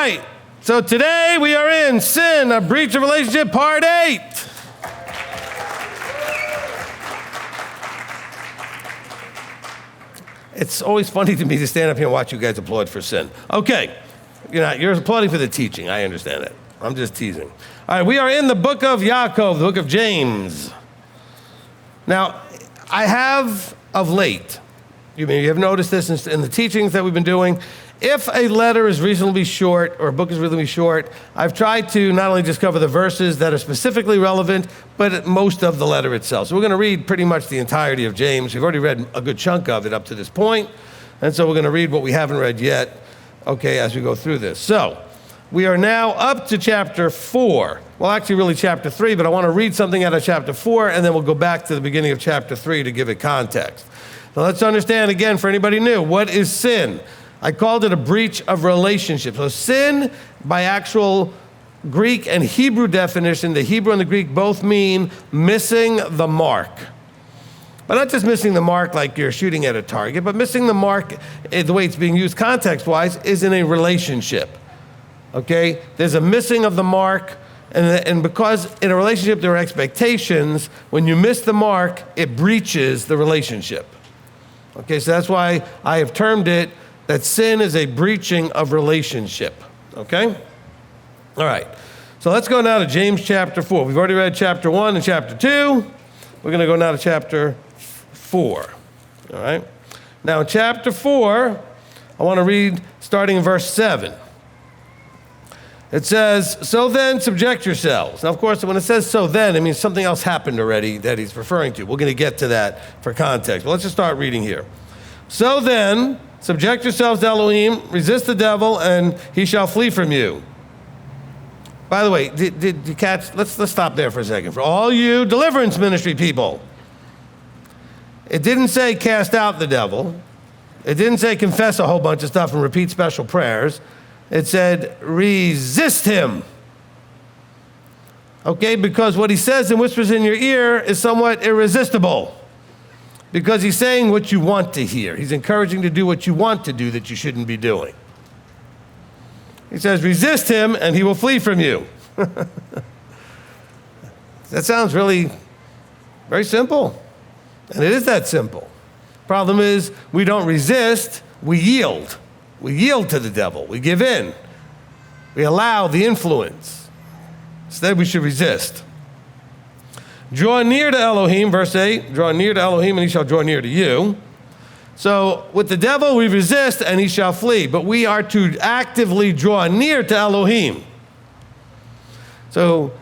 right, so today we are in Sin, a Breach of Relationship, Part 8. It's always funny to me to stand up here and watch you guys applaud for sin. Okay, you're applauding for the teaching, I understand that. I'm just teasing. All right, we are in the book of Yaakov, the book of James. Now, I have of late, you may have noticed this in the teachings that we've been doing, if a letter is reasonably short or a book is reasonably short, I've tried to not only just cover the verses that are specifically relevant, but most of the letter itself. So we're going to read pretty much the entirety of James. We've already read a good chunk of it up to this point, and so we're going to read what we haven't read yet, okay, as we go through this. So we are now up to chapter 4. Well, actually really chapter 3, but I want to read something out of chapter 4, and then we'll go back to the beginning of chapter 3 to give it context. Now let's understand again, for anybody new, what is sin? I called it a breach of relationship. So sin, by actual Greek and Hebrew definition, the Hebrew and the Greek both mean missing the mark. But not just missing the mark like you're shooting at a target, but missing the mark, the way it's being used context-wise, is in a relationship. Okay? There's a missing of the mark, and because in a relationship there are expectations, when you miss the mark, it breaches the relationship. Okay, so that's why I have termed it that sin is a breaching of relationship, okay? All right, so let's go now to James chapter 4. We've already read chapter 1 and chapter 2. We're going to go now to chapter 4, all right? Now in chapter 4, I want to read starting in verse 7. It says, "So then subject yourselves." Now, of course, when it says "so then," it means something else happened already that he's referring to. We're going to get to that for context, but let's just start reading here. "So then, subject yourselves to Elohim, resist the devil, and he shall flee from you." By the way, did you catch? Let's stop there for a second. For all you deliverance ministry people, it didn't say cast out the devil. It didn't say confess a whole bunch of stuff and repeat special prayers. It said resist him. Okay, because what he says and whispers in your ear is somewhat irresistible. Because he's saying what you want to hear. He's encouraging to do what you want to do that you shouldn't be doing. He says, resist him and he will flee from you. That sounds really very simple. And it is that simple. Problem is, we don't resist, we yield. We yield to the devil. We give in. We allow the influence. Instead, we should resist. Draw near to Elohim, verse 8. Draw near to Elohim, and he shall draw near to you. So with the devil, we resist, and he shall flee. But we are to actively draw near to Elohim. So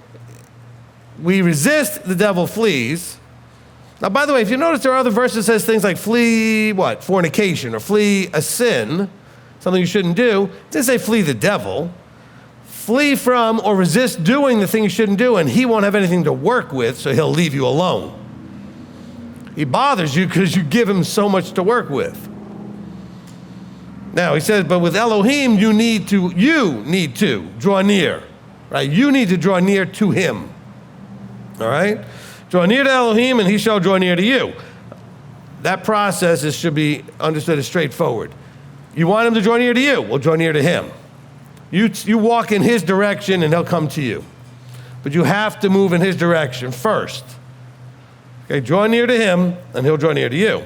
we resist, the devil flees. Now, by the way, if you notice, there are other verses that says things like flee, what? Fornication, or flee a sin, something you shouldn't do. It doesn't say flee the devil. Flee from or resist doing the thing you shouldn't do, and he won't have anything to work with, so he'll leave you alone. He bothers you because you give him so much to work with. Now, he says, but with Elohim, you need to draw near, right? You need to draw near to him, all right? Draw near to Elohim, and he shall draw near to you. That process should be understood as straightforward. You want him to draw near to you? Well, draw near to him. You walk in his direction and he'll come to you. But you have to move in his direction first. Okay, draw near to him and he'll draw near to you.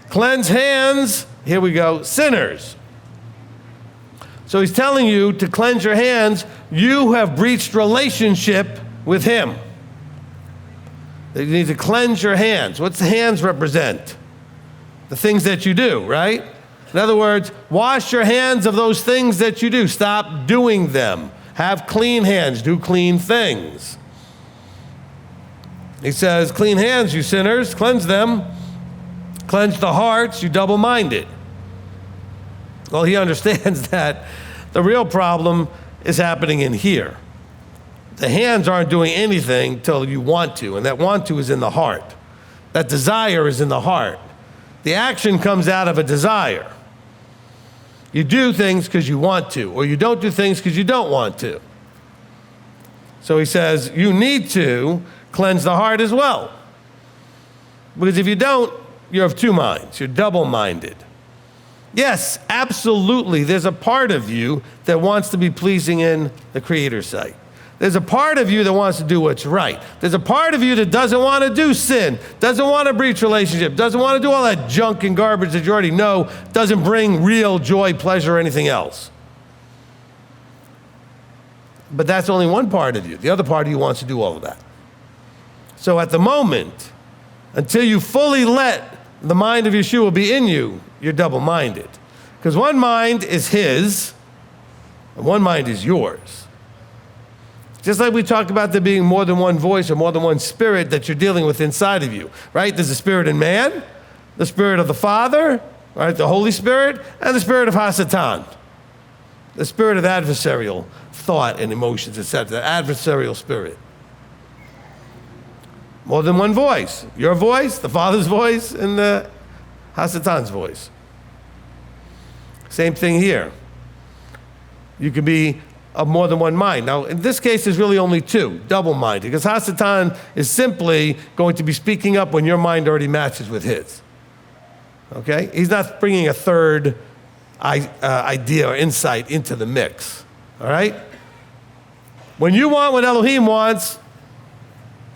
Cleanse hands, here we go, sinners. So he's telling you to cleanse your hands. You have breached relationship with him. You need to cleanse your hands. What's the hands represent? The things that you do, right? In other words, wash your hands of those things that you do. Stop doing them. Have clean hands. Do clean things. He says, clean hands, you sinners. Cleanse them. Cleanse the hearts, you double-minded. Well, he understands that the real problem is happening in here. The hands aren't doing anything till you want to, and that want to is in the heart. That desire is in the heart. The action comes out of a desire. You do things because you want to, or you don't do things because you don't want to. So he says, you need to cleanse the heart as well. Because if you don't, you're of two minds. You're double-minded. Yes, absolutely. There's a part of you that wants to be pleasing in the Creator's sight. There's a part of you that wants to do what's right. There's a part of you that doesn't want to do sin, doesn't want to breach relationship, doesn't want to do all that junk and garbage that you already know doesn't bring real joy, pleasure, or anything else. But that's only one part of you. The other part of you wants to do all of that. So at the moment, until you fully let the mind of Yeshua be in you, you're double-minded. Because one mind is his, and one mind is yours. Just like we talked about there being more than one voice or more than one spirit that you're dealing with inside of you, right? There's the spirit in man, the spirit of the Father, right? The Holy Spirit, and the spirit of Hasatan, the spirit of adversarial thought and emotions, etc., the adversarial spirit. More than one voice. Your voice, the Father's voice, and the Hasatan's voice. Same thing here. You can be of more than one mind. Now, in this case, there's really only two, double-minded, because Hasatan is simply going to be speaking up when your mind already matches with his. Okay? He's not bringing a third idea or insight into the mix. All right? When you want what Elohim wants,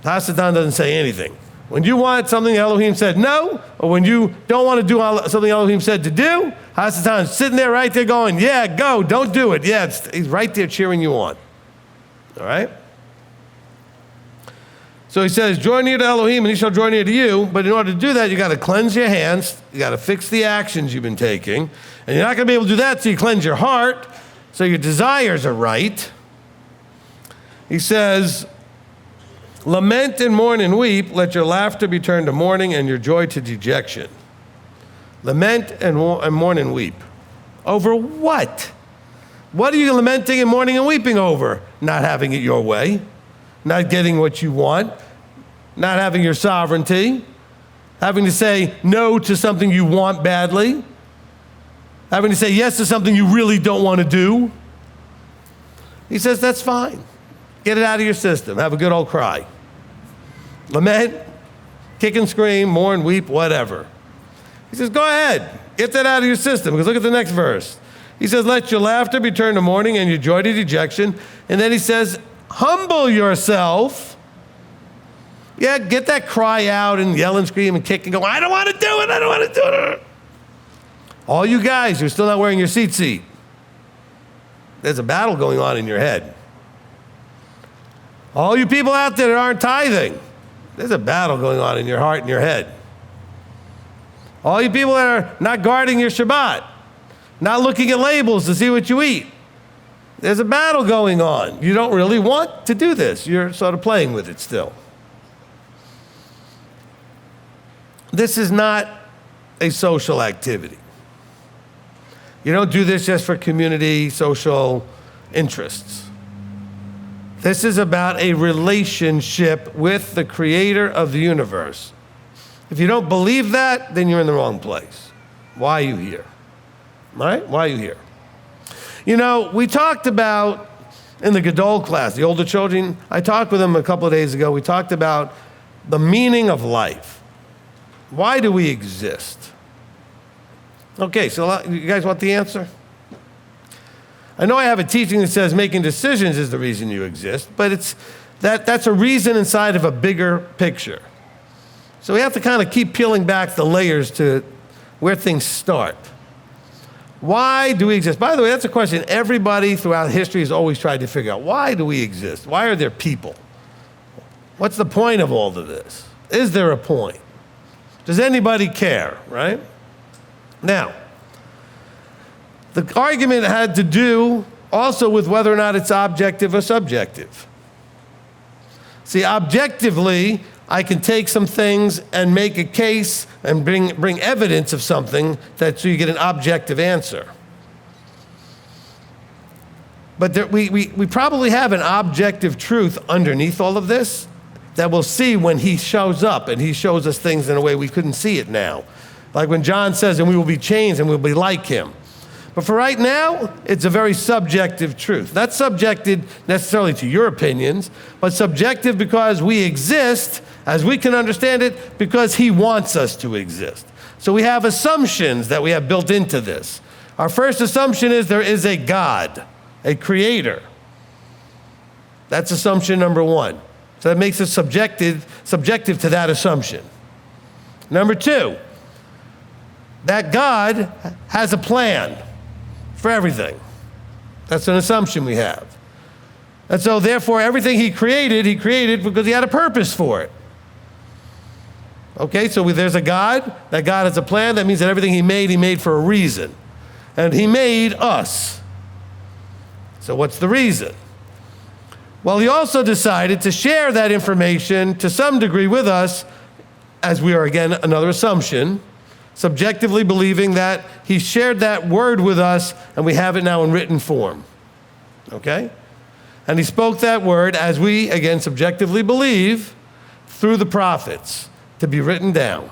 Hasatan doesn't say anything. When you want something Elohim said no, or when you don't want to do something Elohim said to do, Hasatan's sitting there right there going, yeah, go, don't do it. Yeah, he's right there cheering you on. All right? So he says, draw near to Elohim and he shall draw near to you. But in order to do that, you got to cleanse your hands. You got to fix the actions you've been taking. And you're not going to be able to do that till you cleanse your heart, so your desires are right. He says, lament and mourn and weep. Let your laughter be turned to mourning and your joy to dejection. Lament and mourn and weep. Over what? What are you lamenting and mourning and weeping over? Not having it your way. Not getting what you want. Not having your sovereignty. Having to say no to something you want badly. Having to say yes to something you really don't want to do. He says, that's fine. Get it out of your system. Have a good old cry. Lament, kick and scream, mourn, weep, whatever. He says, go ahead. Get that out of your system. Because look at the next verse. He says, let your laughter be turned to mourning and your joy to dejection. And then he says, humble yourself. Yeah, get that cry out and yell and scream and kick and go, I don't want to do it. I don't want to do it. All you guys who are still not wearing your seat. There's a battle going on in your head. All you people out there that aren't tithing, there's a battle going on in your heart and your head. All you people that are not guarding your Shabbat, not looking at labels to see what you eat, there's a battle going on. You don't really want to do this. You're sort of playing with it still. This is not a social activity. You don't do this just for community, social interests. This is about a relationship with the Creator of the universe. If you don't believe that, then you're in the wrong place. Why are you here? Right? Why are you here? You know, we talked about in the Gadol class, the older children, I talked with them a couple of days ago. We talked about the meaning of life. Why do we exist? Okay, so you guys want the answer? I know I have a teaching that says making decisions is the reason you exist, but that's a reason inside of a bigger picture. So we have to kind of keep peeling back the layers to where things start. Why do we exist? By the way, that's a question everybody throughout history has always tried to figure out. Why do we exist? Why are there people? What's the point of all of this? Is there a point? Does anybody care, right? Now, the argument had to do also with whether or not it's objective or subjective. See, objectively, I can take some things and make a case and bring evidence of something so you get an objective answer. But we probably have an objective truth underneath all of this that we'll see when he shows up and he shows us things in a way we couldn't see it now. Like when John says, and we will be changed and we'll be like him. But for right now, it's a very subjective truth. Not subjected necessarily to your opinions, but subjective because we exist, as we can understand it, because he wants us to exist. So we have assumptions that we have built into this. Our first assumption is there is a God, a creator. That's assumption number one. So that makes us subjective to that assumption. Number two, that God has a plan for everything. That's an assumption we have. And so therefore, everything he created because he had a purpose for it. Okay, so there's a God. That God has a plan. That means that everything he made for a reason. And he made us. So what's the reason? Well, he also decided to share that information to some degree with us, as we are, again, another assumption, subjectively believing that he shared that word with us and we have it now in written form. Okay? And he spoke that word, as we, again, subjectively believe, through the prophets to be written down.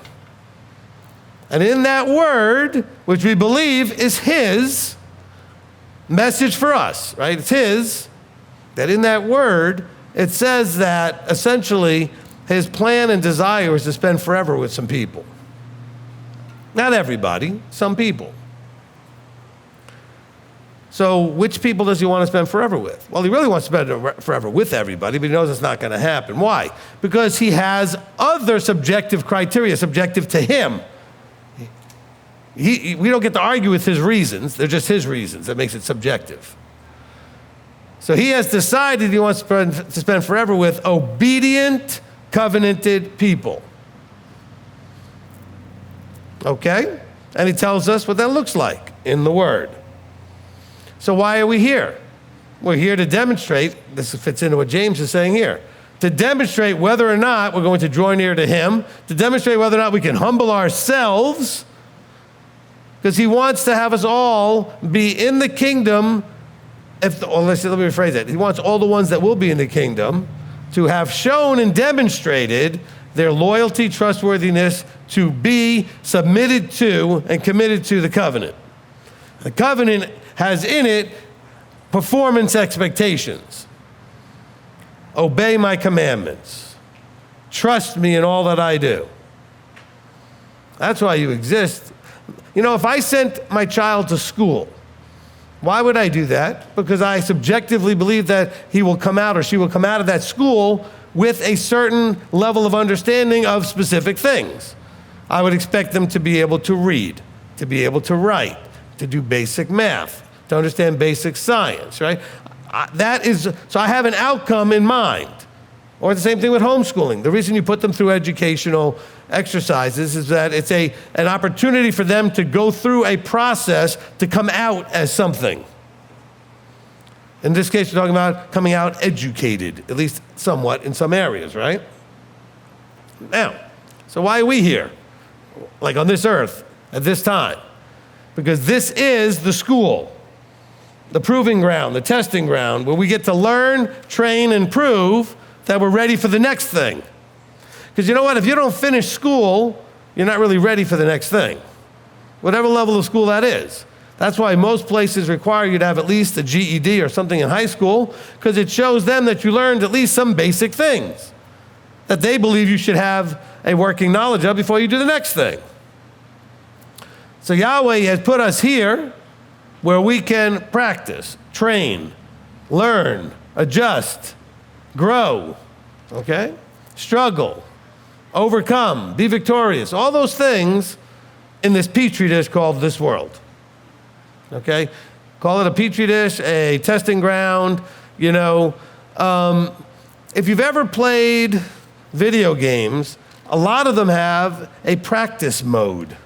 And in that word, which we believe is his message for us, right? It's his, that in that word, it says that essentially his plan and desire is to spend forever with some people. Not everybody, some people. So which people does he want to spend forever with? Well, he really wants to spend forever with everybody, but he knows it's not going to happen. Why? Because he has other subjective criteria, subjective to him. We don't get to argue with his reasons. They're just his reasons. That makes it subjective. So he has decided he wants to spend forever with obedient, covenanted people. Okay? And he tells us what that looks like in the Word. So why are we here? We're here to demonstrate, this fits into what James is saying here, to demonstrate whether or not we're going to draw near to him, to demonstrate whether or not we can humble ourselves, because he wants to have us all be in the kingdom. Let me rephrase that. He wants all the ones that will be in the kingdom to have shown and demonstrated their loyalty, trustworthiness, to be submitted to and committed to the covenant. The covenant has in it performance expectations. Obey my commandments. Trust me in all that I do. That's why you exist. You know, if I sent my child to school, why would I do that? Because I subjectively believe that he will come out or she will come out of that school with a certain level of understanding of specific things. I would expect them to be able to read, to be able to write, to do basic math, to understand basic science, right? So I have an outcome in mind. Or the same thing with homeschooling. The reason you put them through educational exercises is that it's an opportunity for them to go through a process to come out as something. In this case, we're talking about coming out educated, at least somewhat in some areas, right? Now, so why are we here? Like on this earth, at this time? Because this is the school, the proving ground, the testing ground, where we get to learn, train, and prove that we're ready for the next thing. Because you know what? If you don't finish school, you're not really ready for the next thing, whatever level of school that is. That's why most places require you to have at least a GED or something in high school, because it shows them that you learned at least some basic things that they believe you should have a working knowledge of before you do the next thing. So Yahweh has put us here where we can practice, train, learn, adjust, grow, okay? Struggle, overcome, be victorious, all those things in this petri dish called this world, okay? Call it a petri dish, a testing ground, you know. If you've ever played video games, a lot of them have a practice mode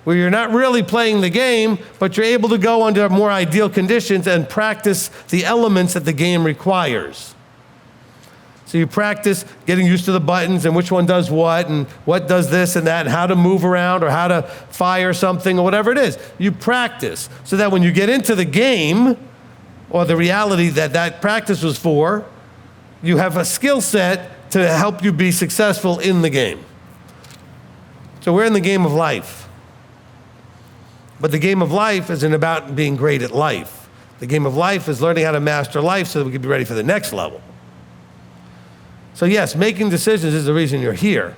where you're not really playing the game, but you're able to go under more ideal conditions and practice the elements that the game requires. So you practice getting used to the buttons and which one does what and what does this and that and how to move around or how to fire something or whatever it is. You practice so that when you get into the game or the reality that that practice was for, you have a skill set to help you be successful in the game. So we're in the game of life. But the game of life isn't about being great at life. The game of life is learning how to master life so that we can be ready for the next level. So yes, making decisions is the reason you're here.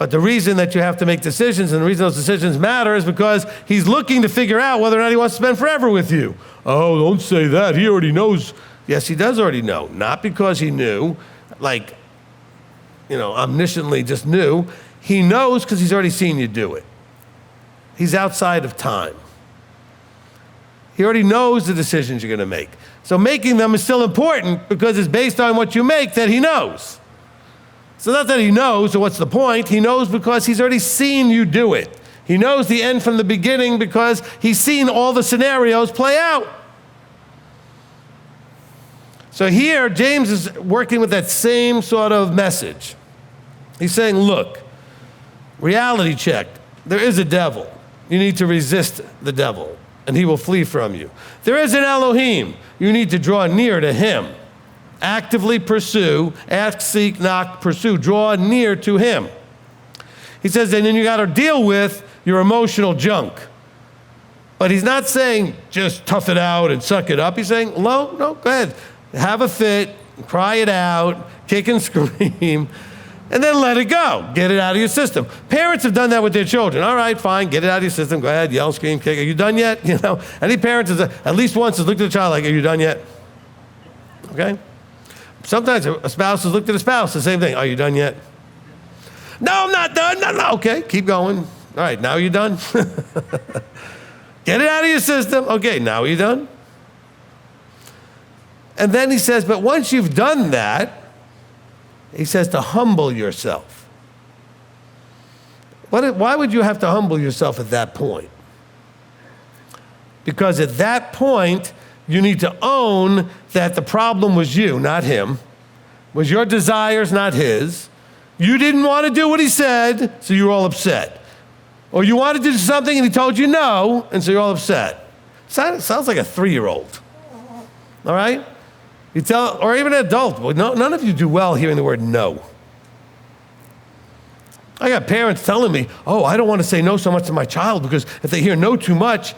But the reason that you have to make decisions and the reason those decisions matter is because he's looking to figure out whether or not he wants to spend forever with you. Oh, don't say that. He already knows. Yes, he does already know. Not because he knew, like, omnisciently just knew. He knows because he's already seen you do it. He's outside of time. He already knows the decisions you're going to make. So making them is still important because it's based on what you make that he knows. So not that he knows, so what's the point? He knows because he's already seen you do it. He knows the end from the beginning because he's seen all the scenarios play out. So here, James is working with that same sort of message. He's saying, look, reality check. There is a devil. You need to resist the devil, and he will flee from you. There is an Elohim. You need to draw near to him. Actively pursue, ask, seek, knock, pursue, draw near to him. He says, and then you got to deal with your emotional junk. But he's not saying just tough it out and suck it up. He's saying, no, go ahead. Have a fit, cry it out, kick and scream, and then let it go. Get it out of your system. Parents have done that with their children. All right, fine, get it out of your system. Go ahead, yell, scream, kick. Are you done yet? Any parents has at least once has looked at the child like, are you done yet? Okay? Sometimes a spouse has looked at a spouse, the same thing. Are you done yet? No, I'm not done. No. Okay, keep going. All right, now you're done? Get it out of your system. Okay, now you're done? And then he says, but once you've done that, he says to humble yourself. Why would you have to humble yourself at that point? Because at that point, you need to own that the problem was you, not him. Was your desires, not his. You didn't want to do what he said, so you're all upset. Or you wanted to do something and he told you no, and so you're all upset. Sounds like a 3-year-old. All right? You tell, or even an adult. Well, none of you do well hearing the word no. I got parents telling me, oh, I don't want to say no so much to my child because if they hear no too much,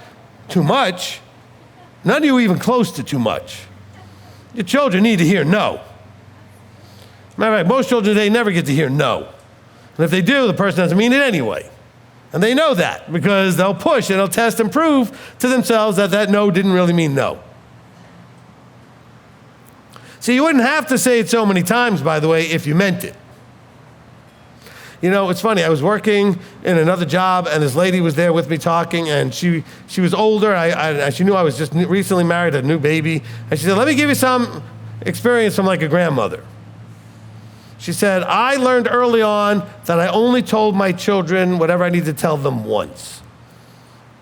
none of you are even close to too much. Your children need to hear no. Matter of fact, most children today never get to hear no. And if they do, the person doesn't mean it anyway. And they know that because they'll push and they'll test and prove to themselves that no didn't really mean no. See, you wouldn't have to say it so many times, by the way, if you meant it. It's funny. I was working in another job, and this lady was there with me talking, and she was older. She knew I was just recently married, a new baby. And she said, let me give you some experience from like a grandmother. She said, I learned early on that I only told my children whatever I need to tell them once.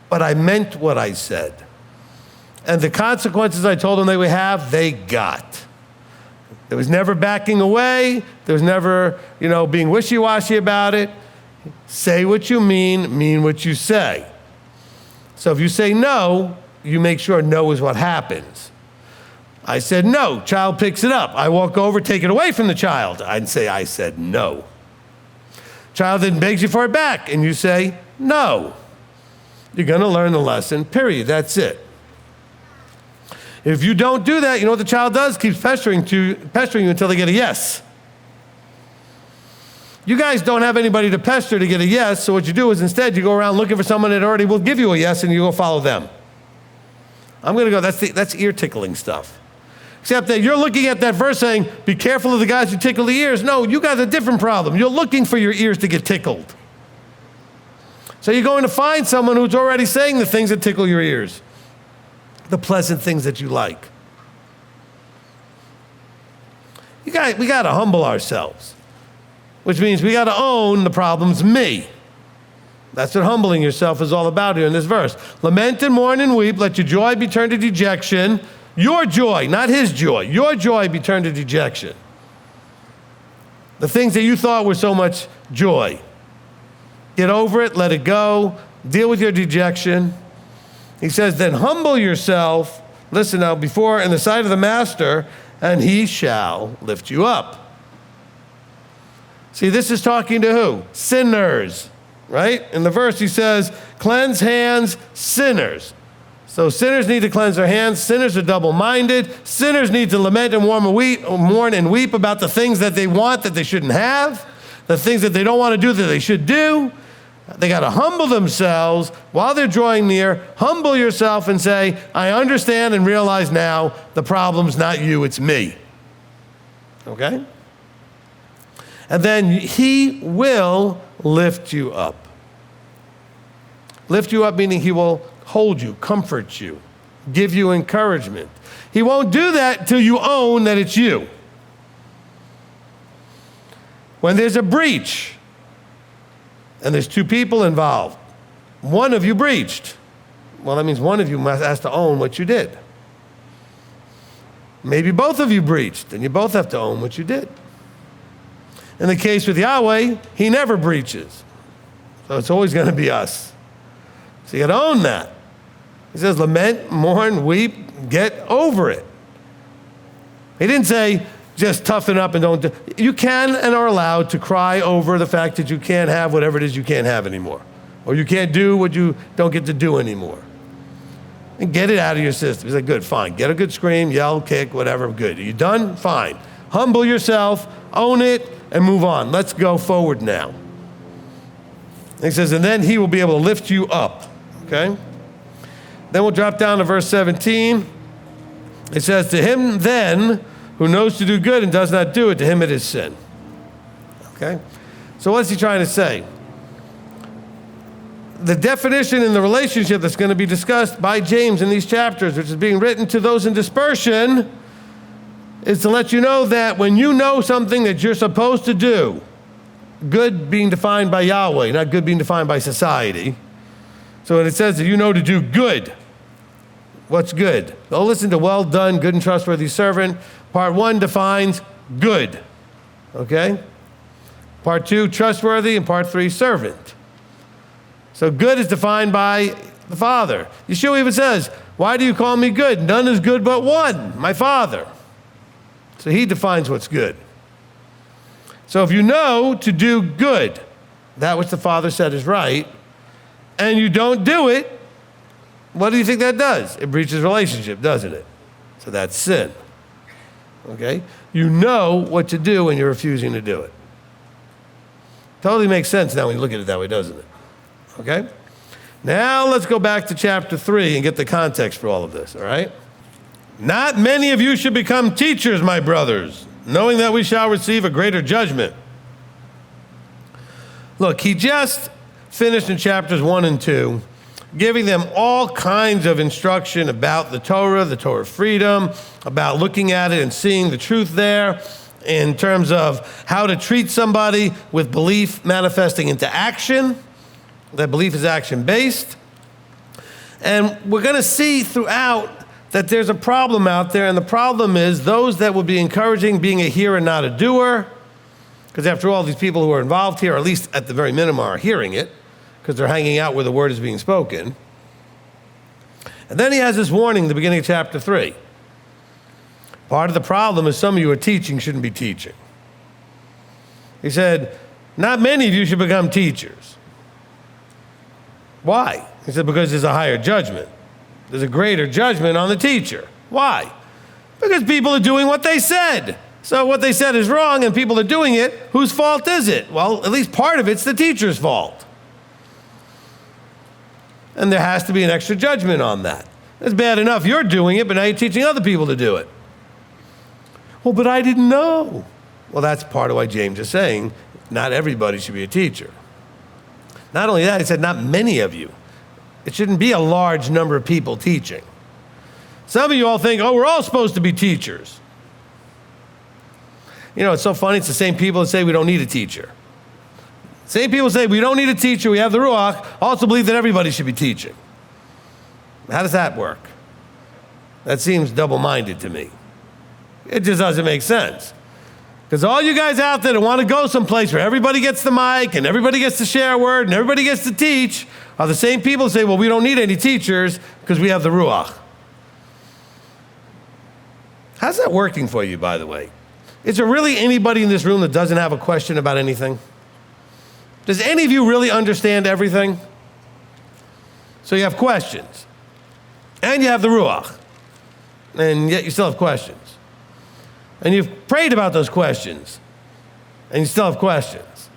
But I meant what I said. And the consequences I told them they would have, they got. There was never backing away. There was never, being wishy-washy about it. Say what you mean what you say. So if you say no, you make sure no is what happens. I said no, child picks it up. I walk over, take it away from the child. I'd say I said no. Child then begs you for it back, and you say no. You're going to learn the lesson, period. That's it. If you don't do that, you know what the child does? Keeps pestering you until they get a yes. You guys don't have anybody to pester to get a yes, so what you do is instead you go around looking for someone that already will give you a yes and you go follow them. I'm going to go, that's ear tickling stuff. Except that you're looking at that verse saying, be careful of the guys who tickle the ears. No, you got a different problem. You're looking for your ears to get tickled. So you're going to find someone who's already saying the things that tickle your ears. The pleasant things that you like. We got to humble ourselves, which means we got to own the problem's me. That's what humbling yourself is all about here in this verse. Lament and mourn and weep. Let your joy be turned to dejection. Your joy, not his joy. Your joy be turned to dejection. The things that you thought were so much joy. Get over it. Let it go. Deal with your dejection. He says, then humble yourself, listen now, before in the sight of the master, and he shall lift you up. See, this is talking to who? Sinners, right? In the verse he says, cleanse hands, sinners. So sinners need to cleanse their hands. Sinners are double-minded. Sinners need to lament and mourn and weep about the things that they want that they shouldn't have. the things that they don't want to do that they should do. They got to humble themselves while they're drawing near. Humble yourself and say, I understand and realize now the problem's not you, it's me. Okay? And then he will lift you up. Lift you up meaning he will hold you, comfort you, give you encouragement. He won't do that till you own that it's you. When there's a breach, and there's two people involved, one of you breached. Well, that means one of you has to own what you did. Maybe both of you breached, and you both have to own what you did. In the case with Yahweh, he never breaches. So it's always going to be us. So you got to own that. He says, lament, mourn, weep, get over it. He didn't say, just toughen up and don't do. You can and are allowed to cry over the fact that you can't have whatever it is you can't have anymore. Or you can't do what you don't get to do anymore. And get it out of your system. He's like, good, fine. Get a good scream, yell, kick, whatever, good. Are you done? Fine. Humble yourself, own it, and move on. Let's go forward now. And he says, and then he will be able to lift you up. Okay? Then we'll drop down to verse 17. It says, to him then who knows to do good and does not do it, to him it is sin. Okay? So what's he trying to say? The definition in the relationship that's going to be discussed by James in these chapters, which is being written to those in dispersion, is to let you know that when you know something that you're supposed to do, good being defined by Yahweh, not good being defined by society. So when it says that you know to do good, what's good? Don't listen to well done, good and trustworthy servant. Part 1 defines good, okay? Part 2, trustworthy, and part 3, servant. So good is defined by the Father. Yeshua even says, why do you call me good? None is good but one, my Father. So he defines what's good. So if you know to do good, that which the Father said is right, and you don't do it, what do you think that does? It breaches relationship, doesn't it? So that's sin. Okay? You know what to do and you're refusing to do it. Totally makes sense now when you look at it that way, doesn't it? Okay? Now let's go back to chapter 3 and get the context for all of this, all right? Not many of you should become teachers, my brothers, knowing that we shall receive a greater judgment. Look, he just finished in chapters 1 and 2, giving them all kinds of instruction about the Torah freedom, about looking at it and seeing the truth there, in terms of how to treat somebody with belief manifesting into action. That belief is action-based. And we're going to see throughout that there's a problem out there, and the problem is those that will be encouraging being a hearer, not a doer, because after all, these people who are involved here, or at least at the very minimum, are hearing it, because they're hanging out where the word is being spoken. And then he has this warning at the beginning of chapter 3. Part of the problem is some of you are teaching shouldn't be teaching. He said, not many of you should become teachers. Why? He said, because there's a higher judgment. There's a greater judgment on the teacher. Why? Because people are doing what they said. So what they said is wrong and people are doing it. Whose fault is it? Well, at least part of it's the teacher's fault. And there has to be an extra judgment on that. It's bad enough you're doing it, but now you're teaching other people to do it. Well, but I didn't know. Well, that's part of why James is saying not everybody should be a teacher. Not only that, he said not many of you. It shouldn't be a large number of people teaching. Some of you all think, oh, we're all supposed to be teachers. You know, it's so funny. It's the same people that say we don't need a teacher. Same people say we don't need a teacher, we have the Ruach, also believe that everybody should be teaching. How does that work? That seems double-minded to me. It just doesn't make sense. Because all you guys out there that want to go someplace where everybody gets the mic and everybody gets to share a word and everybody gets to teach are the same people that say, well, we don't need any teachers because we have the Ruach. How's that working for you, by the way? Is there really anybody in this room that doesn't have a question about anything? Does any of you really understand everything? So you have questions. And you have the Ruach. And yet you still have questions. And you've prayed about those questions. And you still have questions.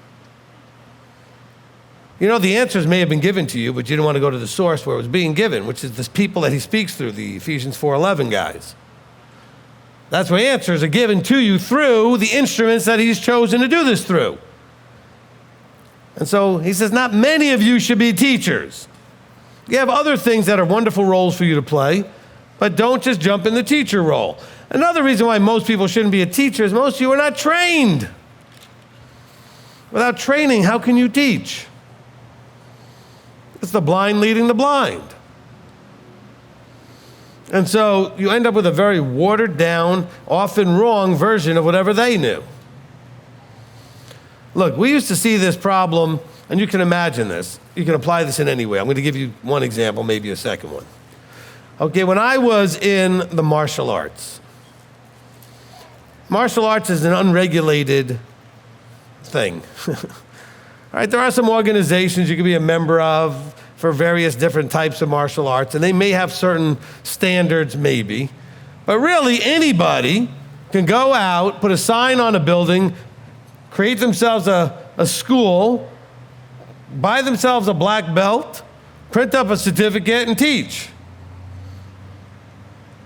You know, the answers may have been given to you, but you didn't want to go to the source where it was being given, which is the people that he speaks through, the Ephesians 4:11 guys. That's where answers are given to you through the instruments that he's chosen to do this through. And so he says, not many of you should be teachers. You have other things that are wonderful roles for you to play, but don't just jump in the teacher role. Another reason why most people shouldn't be a teacher is most of you are not trained. Without training, how can you teach? It's the blind leading the blind. And so you end up with a very watered down, often wrong version of whatever they knew. Look, we used to see this problem, and you can imagine this. You can apply this in any way. I'm going to give you one example, maybe a second one. Okay, when I was in the martial arts is an unregulated thing. All right, there are some organizations you can be a member of for various different types of martial arts, and they may have certain standards, maybe. But really, anybody can go out, put a sign on a building, create themselves a school, buy themselves a black belt, print up a certificate, and teach.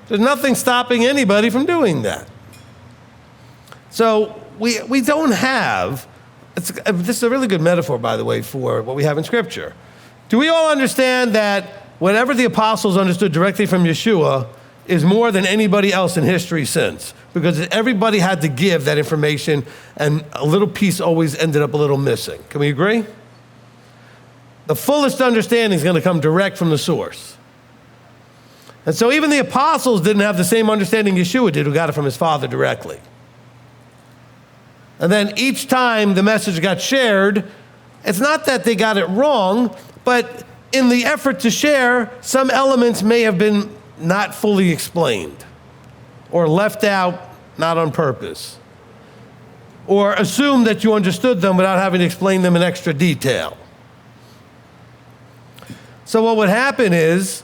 There's nothing stopping anybody from doing that. So we don't have, this is a really good metaphor, by the way, for what we have in Scripture. Do we all understand that whatever the apostles understood directly from Yeshua is more than anybody else in history since? Because everybody had to give that information, and a little piece always ended up a little missing. Can we agree? The fullest understanding is going to come direct from the source. And so even the apostles didn't have the same understanding Yeshua did, who got it from his Father directly. And then each time the message got shared, it's not that they got it wrong, but in the effort to share, some elements may have been not fully explained or left out, not on purpose, or assumed that you understood them without having to explain them in extra detail. So what would happen is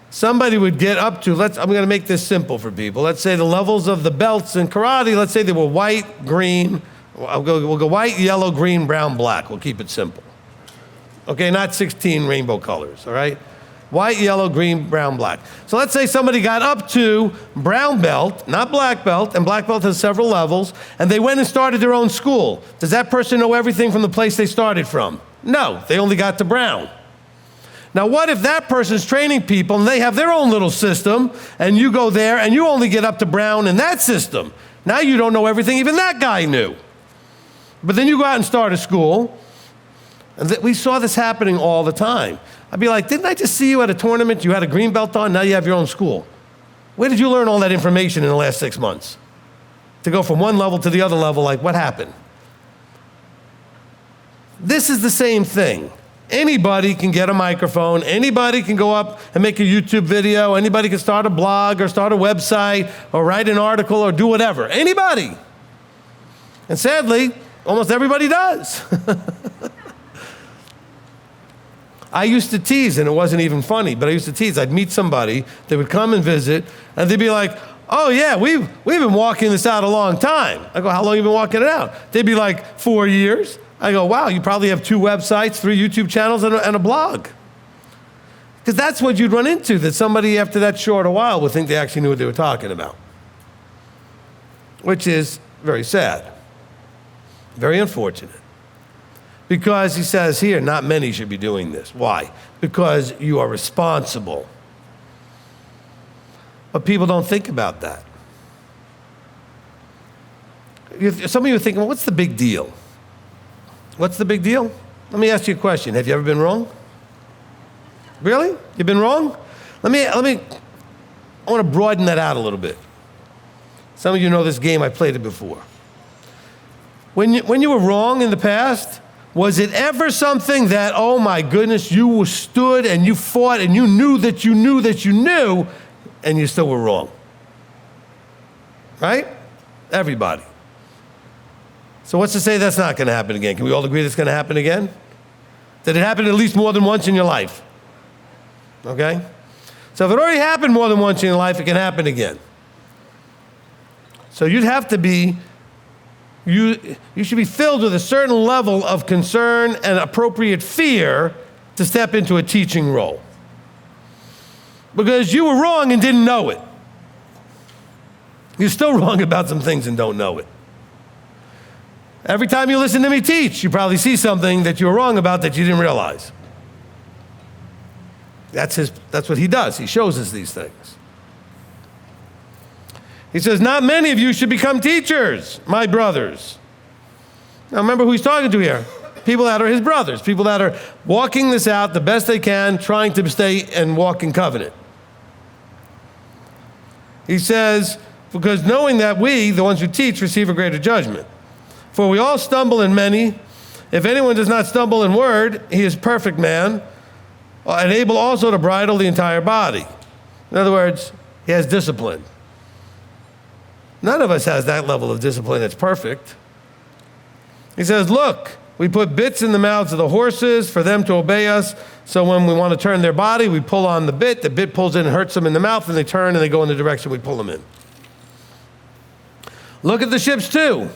somebody would get up to, I'm going to make this simple for people. Let's say the levels of the belts in karate, let's say they were white, green, we'll go white, yellow, green, brown, black. We'll keep it simple. Okay, not 16 rainbow colors, all right? White, yellow, green, brown, black. So let's say somebody got up to brown belt, not black belt, and black belt has several levels, and they went and started their own school. Does that person know everything from the place they started from? No, they only got to brown. Now, what if that person's training people and they have their own little system, and you go there and you only get up to brown in that system? Now you don't know everything even that guy knew. But then you go out and start a school, and we saw this happening all the time. I'd be like, didn't I just see you at a tournament? You had a green belt on, now you have your own school. Where did you learn all that information in the last 6 months? To go from one level to the other level, like what happened? This is the same thing. Anybody can get a microphone. Anybody can go up and make a YouTube video. Anybody can start a blog or start a website or write an article or do whatever. Anybody. And sadly, almost everybody does. I used to tease, and it wasn't even funny, but I used to tease. I'd meet somebody, they would come and visit, and they'd be like, oh yeah, we've been walking this out a long time. I go, how long have you been walking it out? They'd be like, 4 years. I go, wow, you probably have 2 websites, 3 YouTube channels, and a blog. Because that's what you'd run into, that somebody after that short a while would think they actually knew what they were talking about. Which is very sad. Very unfortunate. Because he says here, not many should be doing this. Why? Because you are responsible. But people don't think about that. Some of you are thinking, well, what's the big deal? What's the big deal? Let me ask you a question. Have you ever been wrong? Really? You've been wrong? I want to broaden that out a little bit. Some of you know this game, I played it before. When you were wrong in the past, was it ever something that, oh my goodness, you stood and you fought and you knew that you knew that you knew, and you still were wrong? Right? Everybody. So what's to say that's not going to happen again? Can we all agree that's going to happen again? Did it happen at least more than once in your life? Okay? So if it already happened more than once in your life, it can happen again. So you'd have to be you should be filled with a certain level of concern and appropriate fear to step into a teaching role. Because you were wrong and didn't know it. You're still wrong about some things and don't know it. Every time you listen to me teach, you probably see something that you were wrong about that you didn't realize. That's what he does. He shows us these things. He says, not many of you should become teachers, my brothers. Now remember who he's talking to here. People that are his brothers, people that are walking this out the best they can, trying to stay and walk in covenant. He says, because knowing that we, the ones who teach, receive a greater judgment. For we all stumble in many. If anyone does not stumble in word, he is perfect man, and able also to bridle the entire body. In other words, he has discipline. None of us has that level of discipline that's perfect. He says, look, we put bits in the mouths of the horses for them to obey us. So when we want to turn their body, we pull on the bit pulls in and hurts them in the mouth, and they turn and they go in the direction we pull them in. Look at the ships too.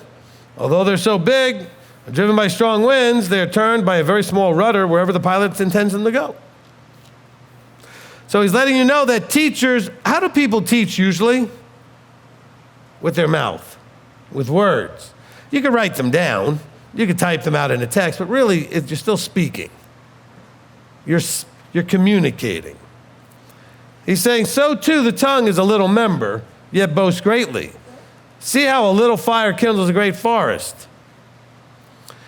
Although they're so big, driven by strong winds, they are turned by a very small rudder wherever the pilot intends them to go. So he's letting you know that teachers, how do people teach usually? With their mouth, with words. You can write them down, you can type them out in a text, but really you're still speaking. You're communicating. He's saying, so too the tongue is a little member, yet boasts greatly. See how a little fire kindles a great forest.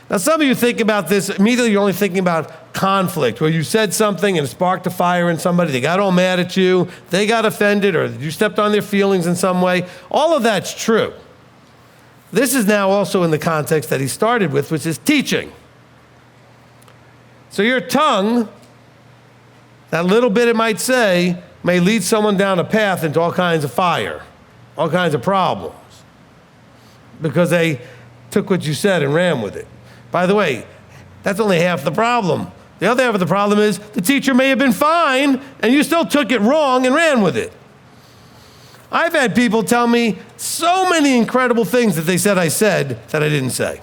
Now some of you think about this, immediately you're only thinking about conflict, where you said something and it sparked a fire in somebody, they got all mad at you, they got offended, or you stepped on their feelings in some way. All of that's true. This is now also in the context that he started with, which is teaching. So your tongue, that little bit it might say, may lead someone down a path into all kinds of fire, all kinds of problems, because they took what you said and ran with it. By the way, that's only half the problem. The other half of the problem is the teacher may have been fine and you still took it wrong and ran with it. I've had people tell me so many incredible things that they said I said that I didn't say.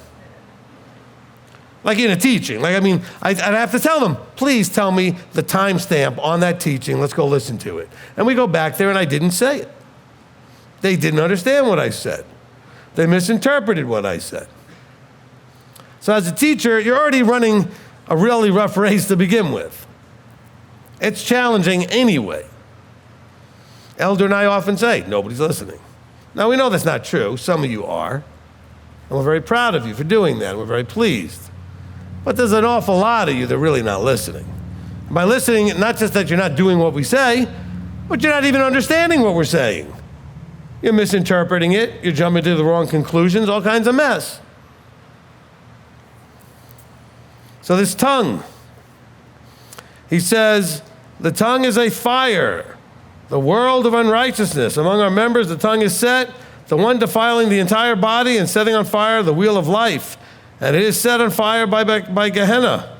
Like in a teaching. I'd have to tell them, please tell me the timestamp on that teaching. Let's go listen to it. And we go back there and I didn't say it. They didn't understand what I said. They misinterpreted what I said. So as a teacher, you're already running a really rough race to begin with. It's challenging anyway. Elder and I often say, nobody's listening. Now we know that's not true. Some of you are. And we're very proud of you for doing that. We're very pleased. But there's an awful lot of you that are really not listening. And by listening, not just that you're not doing what we say, but you're not even understanding what we're saying. You're misinterpreting it. You're jumping to the wrong conclusions, all kinds of mess. So this tongue, he says, the tongue is a fire, the world of unrighteousness. Among our members, the tongue is set, the one defiling the entire body and setting on fire the wheel of life. And it is set on fire by Gehenna.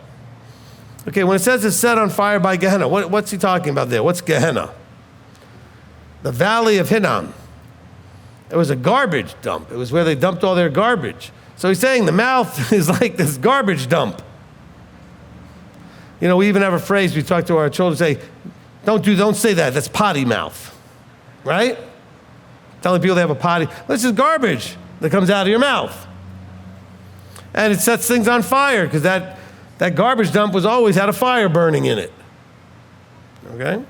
Okay, when it says it's set on fire by Gehenna, what's he talking about there? What's Gehenna? The valley of Hinnom. It was a garbage dump. It was where they dumped all their garbage. So he's saying the mouth is like this garbage dump. You know, we even have a phrase we talk to our children, say, don't say that, that's potty mouth, right? Telling people they have a potty, this is garbage that comes out of your mouth. And it sets things on fire, because that garbage dump was always had a fire burning in it, okay?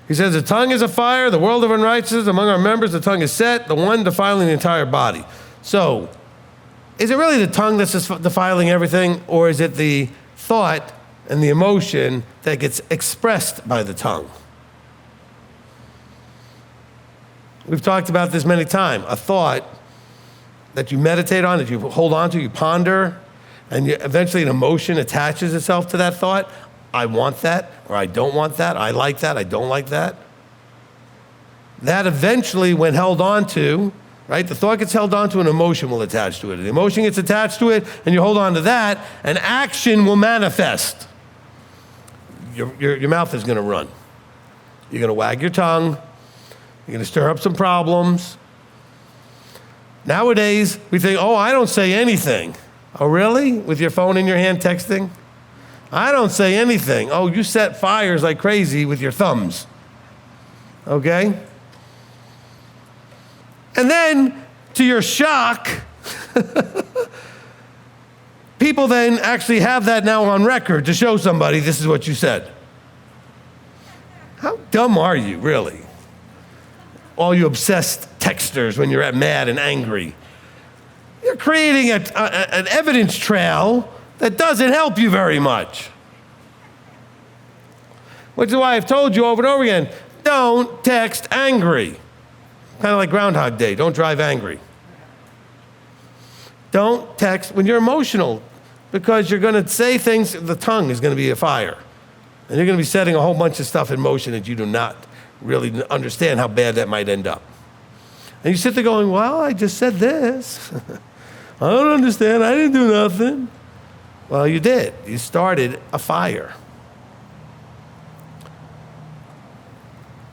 He says, the tongue is a fire, the world of unrighteousness. Among our members, the tongue is set, the one defiling the entire body. So, is it really the tongue that's just defiling everything, or is it the thought and the emotion that gets expressed by the tongue? We've talked about this many times. A thought that you meditate on, that you hold on to, you ponder, and eventually an emotion attaches itself to that thought. I want that, or I don't want that. I like that, I don't like that. That eventually, when held on to, right, the thought gets held on to, an emotion will attach to it. The emotion gets attached to it, and you hold on to that, and action will manifest. Your mouth is going to run. You're going to wag your tongue. You're going to stir up some problems. Nowadays, we think, oh, I don't say anything. Oh, really? With your phone in your hand texting? I don't say anything. Oh, you set fires like crazy with your thumbs. Okay? And then, to your shock, people then actually have that now on record to show somebody this is what you said. How dumb are you, really? All you obsessed texters when you're mad and angry. You're creating an evidence trail that doesn't help you very much. Which is why I've told you over and over again, don't text angry. Kind of like Groundhog Day, don't drive angry. Don't text when you're emotional, because you're going to say things, the tongue is going to be a fire. And you're going to be setting a whole bunch of stuff in motion that you do not really understand how bad that might end up. And you sit there going, well, I just said this. I don't understand, I didn't do nothing. Well, you did. You started a fire.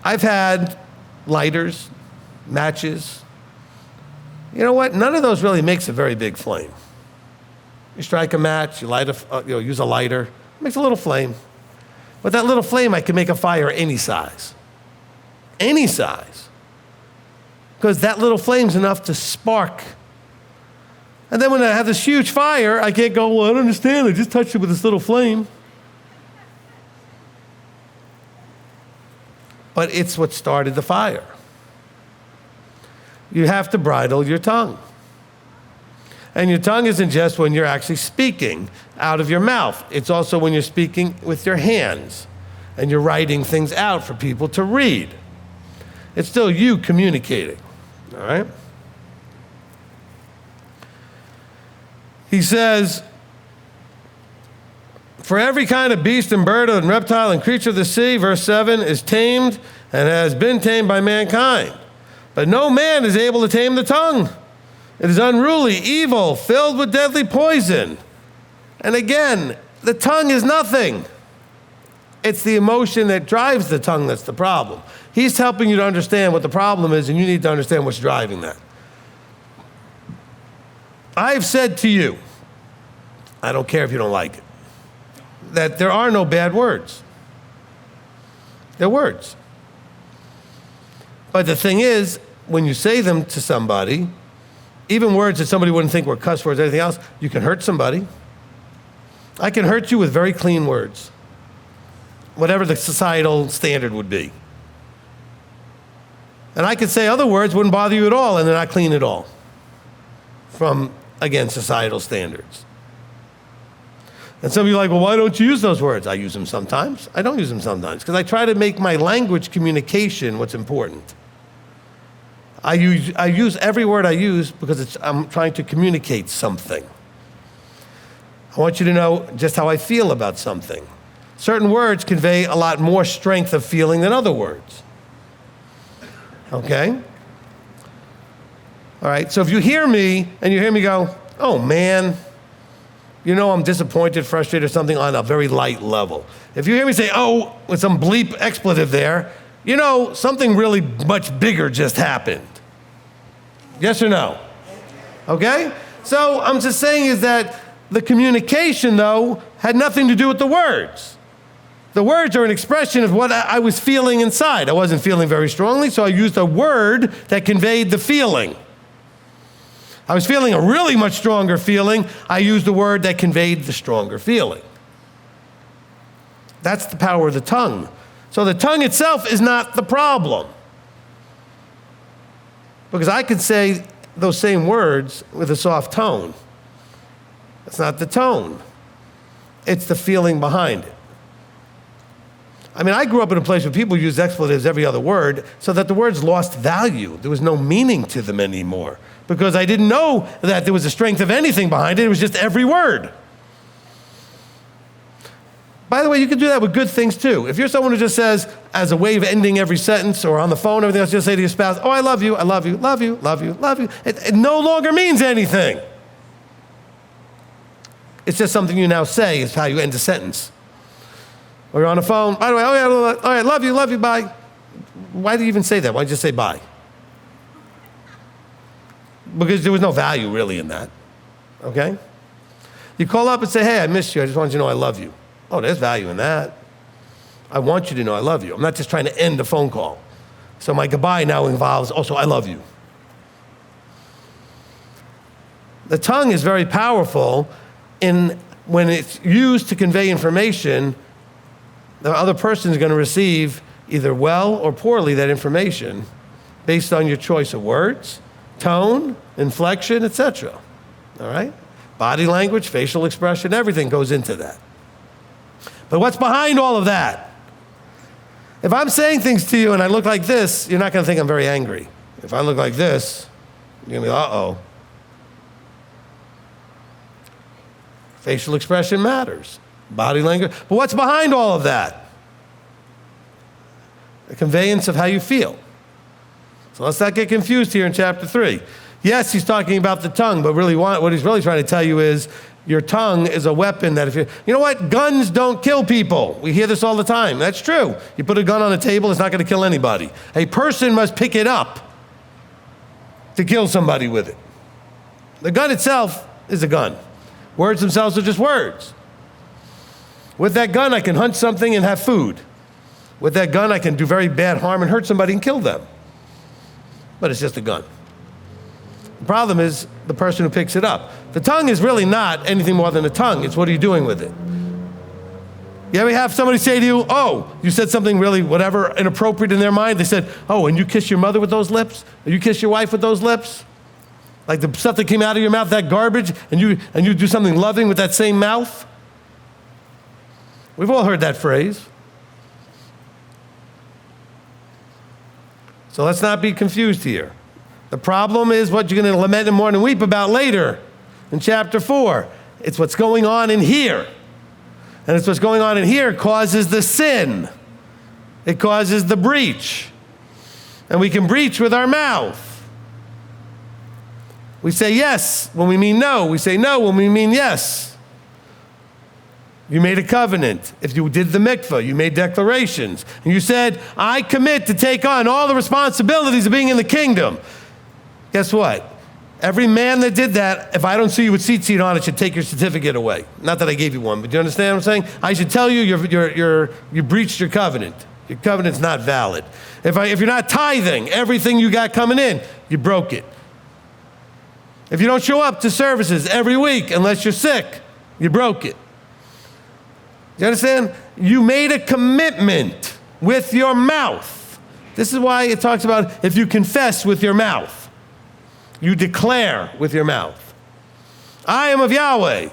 I've had lighters, matches. You know what? None of those really makes a very big flame. You strike a match, you light use a lighter, it makes a little flame. But that little flame, I can make a fire any size. Any size. Because that little flame's enough to spark. And then when I have this huge fire, I can't go, well, I don't understand, I just touched it with this little flame. But it's what started the fire. You have to bridle your tongue. And your tongue isn't just when you're actually speaking out of your mouth. It's also when you're speaking with your hands and you're writing things out for people to read. It's still you communicating, all right? He says, for every kind of beast and bird and reptile and creature of the sea, verse 7, is tamed and has been tamed by mankind. But no man is able to tame the tongue. It is unruly, evil, filled with deadly poison. And again, the tongue is nothing. It's the emotion that drives the tongue that's the problem. He's helping you to understand what the problem is, and you need to understand what's driving that. I've said to you, I don't care if you don't like it, that there are no bad words. They're words. But the thing is, when you say them to somebody, even words that somebody wouldn't think were cuss words or anything else, you can hurt somebody. I can hurt you with very clean words, whatever the societal standard would be. And I could say other words wouldn't bother you at all, and they're not clean at all from, again, societal standards. And some of you are like, well, why don't you use those words? I use them sometimes. I don't use them sometimes, because I try to make my language communication what's important. I use every word I use because I'm trying to communicate something. I want you to know just how I feel about something. Certain words convey a lot more strength of feeling than other words. Okay? All right, so if you hear me and you hear me go, oh man, you know I'm disappointed, frustrated, or something on a very light level. If you hear me say, oh, with some bleep expletive there, you know something really much bigger just happened. Yes or no? Okay? So I'm just saying is that the communication, though, had nothing to do with the words. The words are an expression of what I was feeling inside. I wasn't feeling very strongly, so I used a word that conveyed the feeling. I was feeling a really much stronger feeling. I used a word that conveyed the stronger feeling. That's the power of the tongue. So the tongue itself is not the problem. Because I could say those same words with a soft tone. It's not the tone. It's the feeling behind it. I mean, I grew up in a place where people used expletives every other word, so that the words lost value. There was no meaning to them anymore, because I didn't know that there was a strength of anything behind it. It was just every word. By the way, you can do that with good things too. If you're someone who just says, as a way of ending every sentence or on the phone, everything else, just say to your spouse, oh, I love you, I love you, love you, love you, love you. It no longer means anything. It's just something you now say is how you end a sentence. Or you're on the phone, by the way, oh yeah, all right, love you, bye. Why do you even say that? Why don't you just say bye? because there was no value really in that, okay? You call up and say, hey, I missed you. I just wanted you to know I love you. Oh, there's value in that. I want you to know I love you. I'm not just trying to end a phone call. So my goodbye now involves also I love you. The tongue is very powerful when it's used to convey information. The other person is going to receive either well or poorly that information based on your choice of words, tone, inflection, etc. All right? Body language, facial expression, everything goes into that. But what's behind all of that? If I'm saying things to you and I look like this, you're not going to think I'm very angry. If I look like this, you're going to be, uh-oh. Facial expression matters. Body language. But what's behind all of that? The conveyance of how you feel. So let's not get confused here in chapter 3. Yes, he's talking about the tongue, but really what he's really trying to tell you is your tongue is a weapon that you know what? Guns don't kill people. We hear this all the time. That's true. You put a gun on a table, it's not going to kill anybody. A person must pick it up to kill somebody with it. The gun itself is a gun. Words themselves are just words. With that gun, I can hunt something and have food. With that gun, I can do very bad harm and hurt somebody and kill them. But it's just a gun. The problem is the person who picks it up. The tongue is really not anything more than a tongue. It's what are you doing with it? You ever have somebody say to you, oh, you said something really whatever inappropriate in their mind? They said, oh, and you kiss your mother with those lips? Or you kiss your wife with those lips? Like the stuff that came out of your mouth, that garbage, and you do something loving with that same mouth? We've all heard that phrase. So let's not be confused here. The problem is what you're going to lament and mourn and weep about later in chapter 4. It's what's going on in here. And it's what's going on in here causes the sin. It causes the breach. And we can breach with our mouth. We say yes when we mean no. We say no when we mean yes. You made a covenant. If you did the mikvah, you made declarations. And you said, I commit to take on all the responsibilities of being in the kingdom. Guess what? Every man that did that, if I don't see you with seat on it, should take your certificate away. Not that I gave you one, but do you understand what I'm saying? I should tell you you breached your covenant. Your covenant's not valid. If you're not tithing everything you got coming in, you broke it. If you don't show up to services every week unless you're sick, you broke it. You understand? You made a commitment with your mouth. This is why it talks about if you confess with your mouth. You declare with your mouth. I am of Yahweh.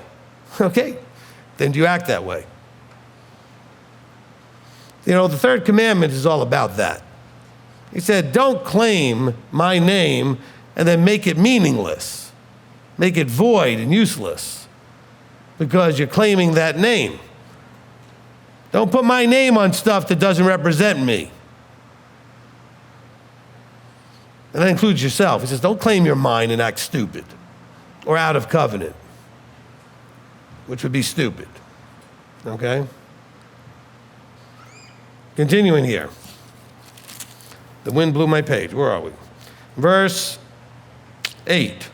Okay? Then do you act that way? You know, the third commandment is all about that. He said, don't claim my name and then make it meaningless. Make it void and useless because you're claiming that name. Don't put my name on stuff that doesn't represent me. And that includes yourself. He says, don't claim you're mine and act stupid or out of covenant, which would be stupid. Okay? Continuing here. The wind blew my page. Where are we? Verse 8.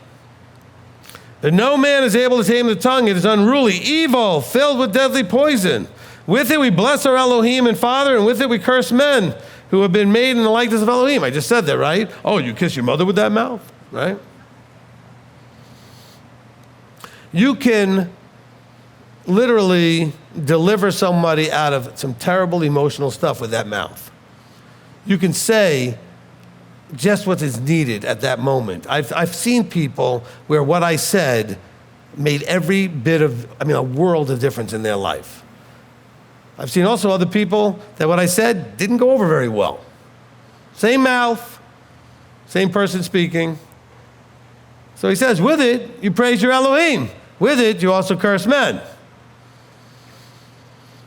But no man is able to tame the tongue. It is unruly, evil, filled with deadly poison. With it we bless our Elohim and Father, and with it we curse men who have been made in the likeness of Elohim. I just said that, right? Oh, you kiss your mother with that mouth, right? You can literally deliver somebody out of some terrible emotional stuff with that mouth. You can say just what is needed at that moment. I've seen people where what I said made every bit of, a world of difference in their life. I've seen also other people that what I said didn't go over very well. Same mouth, same person speaking. So he says, with it, you praise your Elohim. With it, you also curse men.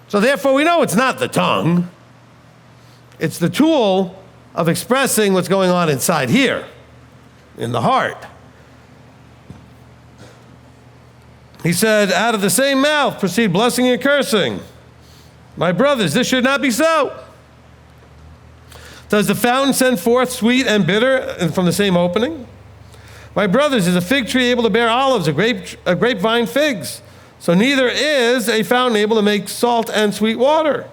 So therefore, we know it's not the tongue. It's the tool of expressing what's going on inside here, in the heart. He said, out of the same mouth proceed blessing and cursing. My brothers, this should not be so. Does the fountain send forth sweet and bitter from the same opening? My brothers, is a fig tree able to bear olives, a grapevine figs? So neither is a fountain able to make salt and sweet water.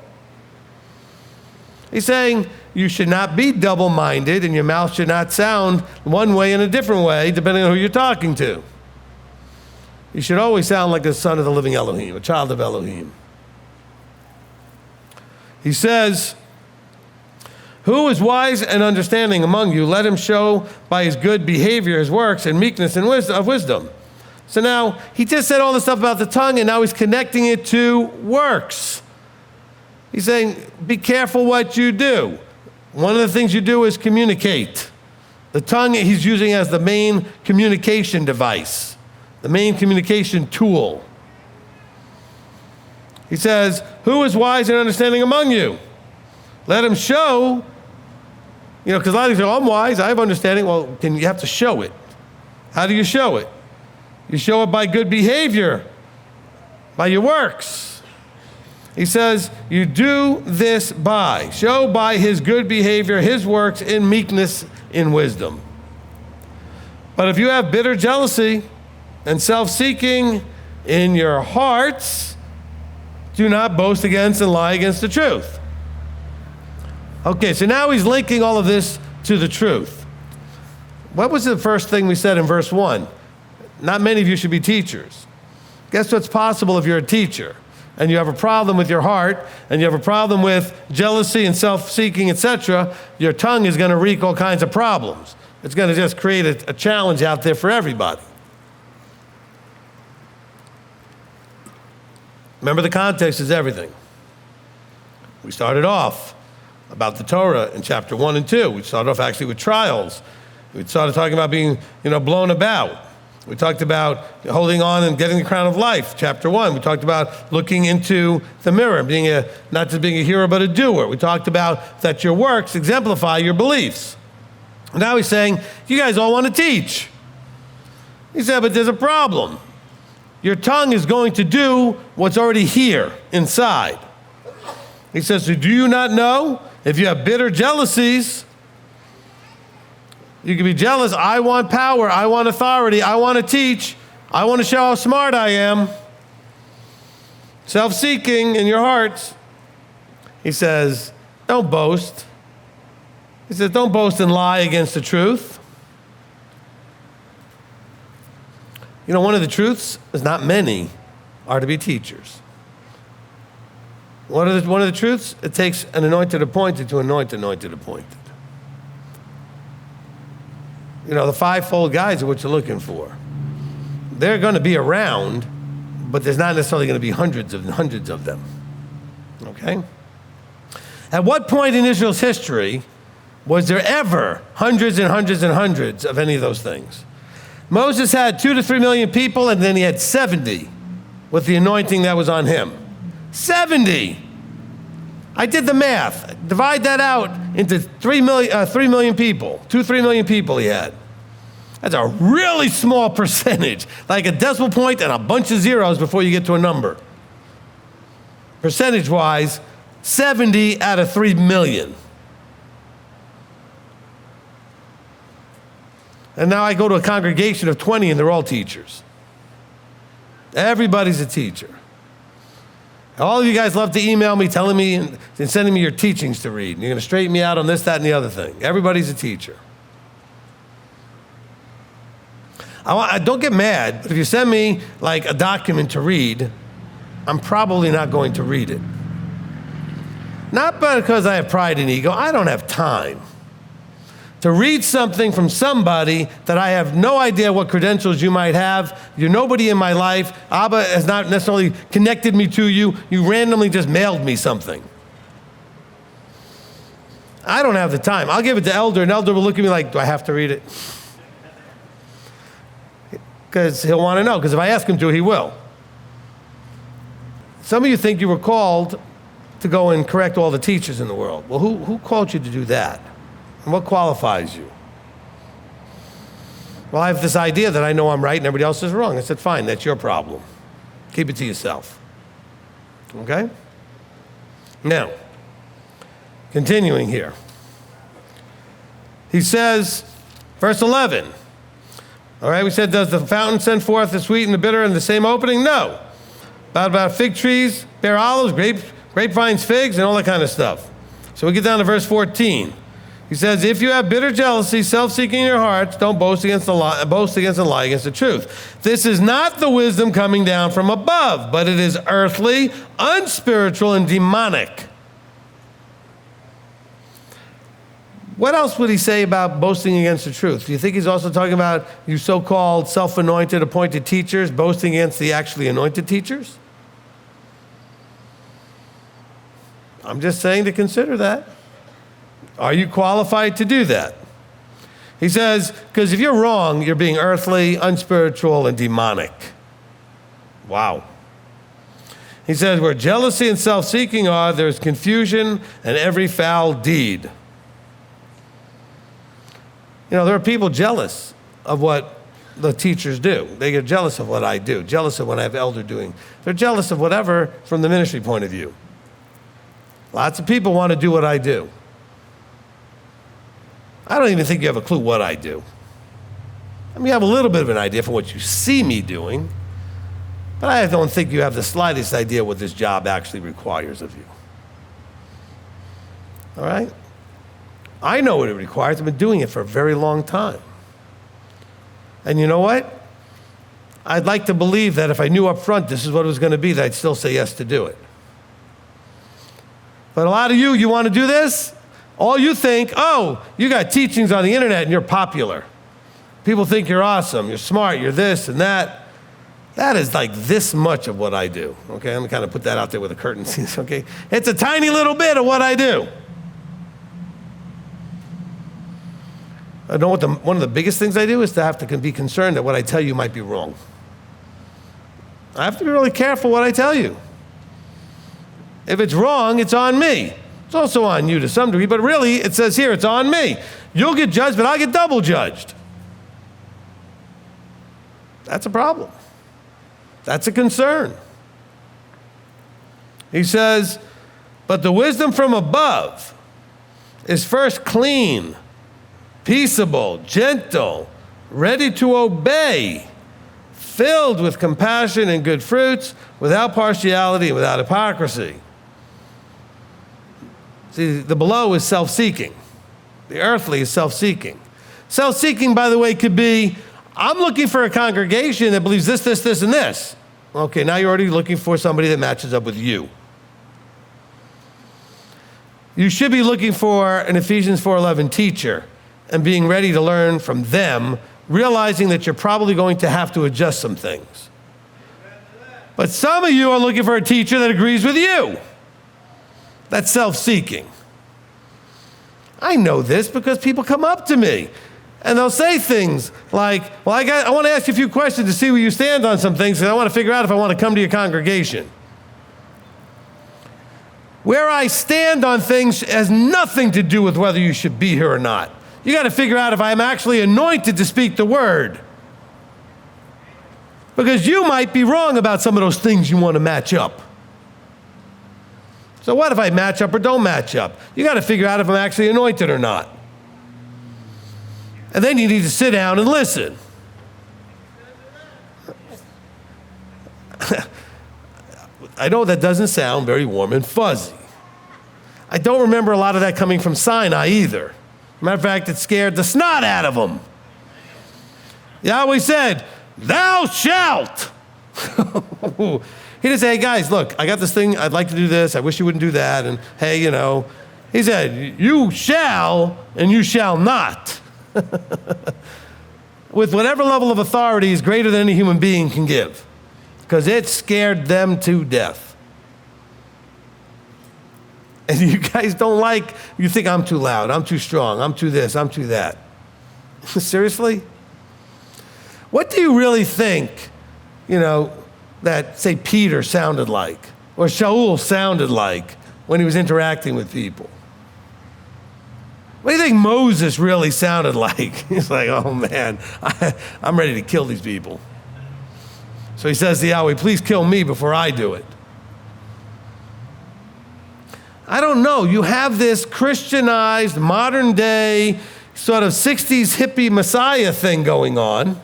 He's saying you should not be double-minded, and your mouth should not sound one way and a different way, depending on who you're talking to. You should always sound like a son of the living Elohim, a child of Elohim. He says, who is wise and understanding among you? Let him show by his good behavior, his works, and meekness and wisdom. So now, he just said all this stuff about the tongue, and now he's connecting it to works. He's saying, be careful what you do. One of the things you do is communicate. The tongue he's using as the main communication device, the main communication tool. He says, who is wise and understanding among you? Let him show, because a lot of people say, oh, I'm wise, I have understanding. Well, you have to show it. How do you show it? You show it by good behavior, by your works. He says, you do this by, show by his good behavior, his works in meekness, in wisdom. But if you have bitter jealousy and self-seeking in your hearts, do not boast against and lie against the truth. Okay, so now he's linking all of this to the truth. What was the first thing we said in verse 1? Not many of you should be teachers. Guess what's possible if you're a teacher and you have a problem with your heart and you have a problem with jealousy and self-seeking, etc., your tongue is going to wreak all kinds of problems. It's going to just create a challenge out there for everybody. Remember, the context is everything. We started off about the Torah in chapter 1 and 2. We started off actually with trials. We started talking about being, blown about. We talked about holding on and getting the crown of life, chapter 1. We talked about looking into the mirror, not just being a hero, but a doer. We talked about that your works exemplify your beliefs. Now he's saying, you guys all want to teach. He said, but there's a problem. Your tongue is going to do what's already here, inside. He says, so do you not know? If you have bitter jealousies, you can be jealous. I want power. I want authority. I want to teach. I want to show how smart I am. Self-seeking in your hearts. He says, don't boast. He says, don't boast and lie against the truth. One of the truths is not many are to be teachers. One of the truths, it takes an anointed appointed to anoint anointed appointed. The fivefold guys are what you're looking for. They're going to be around, but there's not necessarily going to be hundreds of them. Okay? At what point in Israel's history was there ever hundreds and hundreds and hundreds of any of those things? Moses had 2 to 3 million people, and then he had 70 with the anointing that was on him. 70! I did the math. Divide that out into 3 million people. 3 million people he had. That's a really small percentage, like a decimal point and a bunch of zeros before you get to a number. Percentage-wise, 70 out of 3 million. And now I go to a congregation of 20 and they're all teachers. Everybody's a teacher. All of you guys love to email me, telling me and sending me your teachings to read. And you're going to straighten me out on this, that, and the other thing. Everybody's a teacher. Don't get mad, but if you send me like a document to read, I'm probably not going to read it. Not because I have pride and ego. I don't have time to read something from somebody that I have no idea what credentials you might have. You're nobody in my life. Abba has not necessarily connected me to you. You randomly just mailed me something. I don't have the time. I'll give it to Elder, and Elder will look at me like, do I have to read it? Because he'll want to know, because if I ask him to, he will. Some of you think you were called to go and correct all the teachers in the world. Well, who called you to do that? And what qualifies you? Well, I have this idea that I know I'm right and everybody else is wrong. I said, fine, that's your problem. Keep it to yourself. Okay? Now, continuing here. He says, verse 11, All right, we said, does the fountain send forth the sweet and the bitter in the same opening? No. About fig trees, bear olives, grapevines, figs, and all that kind of stuff. So we get down to verse 14. He says, if you have bitter jealousy, self-seeking in your hearts, don't boast against and lie against the truth. This is not the wisdom coming down from above, but it is earthly, unspiritual, and demonic. What else would he say about boasting against the truth? Do you think he's also talking about you so-called self-anointed, appointed teachers boasting against the actually anointed teachers? I'm just saying to consider that. Are you qualified to do that? He says, because if you're wrong, you're being earthly, unspiritual, and demonic. Wow. He says, where jealousy and self-seeking are, there's confusion and every foul deed. You know, there are people jealous of what the teachers do. They get jealous of what I do, jealous of what I have elder doing. They're jealous of whatever from the ministry point of view. Lots of people want to do what I do. I don't even think you have a clue what I do. I mean, you have a little bit of an idea from what you see me doing, but I don't think you have the slightest idea what this job actually requires of you. All right? I know what it requires. I've been doing it for a very long time. And you know what? I'd like to believe that if I knew up front this is what it was going to be, that I'd still say yes to do it. But a lot of you want to do this? All you think, oh, you got teachings on the internet and you're popular. People think you're awesome, you're smart, you're this and that. That is like this much of what I do. Okay, I'm going to kind of put that out there with a curtain. Okay, it's a tiny little bit of what I do. I know what one of the biggest things I do is to have to be concerned that what I tell you might be wrong. I have to be really careful what I tell you. If it's wrong, it's on me. It's also on you to some degree, but really, it says here, it's on me. You'll get judged, but I'll get double judged. That's a problem. That's a concern. He says, but the wisdom from above is first clean, peaceable, gentle, ready to obey, filled with compassion and good fruits, without partiality and without hypocrisy. See, the below is self-seeking. The earthly is self-seeking. Self-seeking, by the way, could be, I'm looking for a congregation that believes this, this, this, and this. Okay, now you're already looking for somebody that matches up with you. You should be looking for an Ephesians 4:11 teacher and being ready to learn from them, realizing that you're probably going to have to adjust some things. But some of you are looking for a teacher that agrees with you. That's self-seeking. I know this because people come up to me and they'll say things like, well, I want to ask you a few questions to see where you stand on some things, because I want to figure out if I want to come to your congregation. Where I stand on things has nothing to do with whether you should be here or not. You got to figure out if I'm actually anointed to speak the word. Because you might be wrong about some of those things you want to match up. So what if I match up or don't match up? You got to figure out if I'm actually anointed or not. And then you need to sit down and listen. I know that doesn't sound very warm and fuzzy. I don't remember a lot of that coming from Sinai either. Matter of fact, it scared the snot out of them. Yahweh said, thou shalt. He didn't say, hey guys, look, I got this thing, I'd like to do this, I wish you wouldn't do that, and hey, you know. He said, you shall and you shall not. With whatever level of authority is greater than any human being can give. Because it scared them to death. And you guys don't like, you think I'm too loud, I'm too strong, I'm too this, I'm too that. Seriously? What do you really think, you know, that, say, Peter sounded like, or Shaul sounded like when he was interacting with people? What do you think Moses really sounded like? He's like, oh man, I'm ready to kill these people. So he says to Yahweh, please kill me before I do it. I don't know. You have this Christianized, modern day, sort of 60s hippie Messiah thing going on.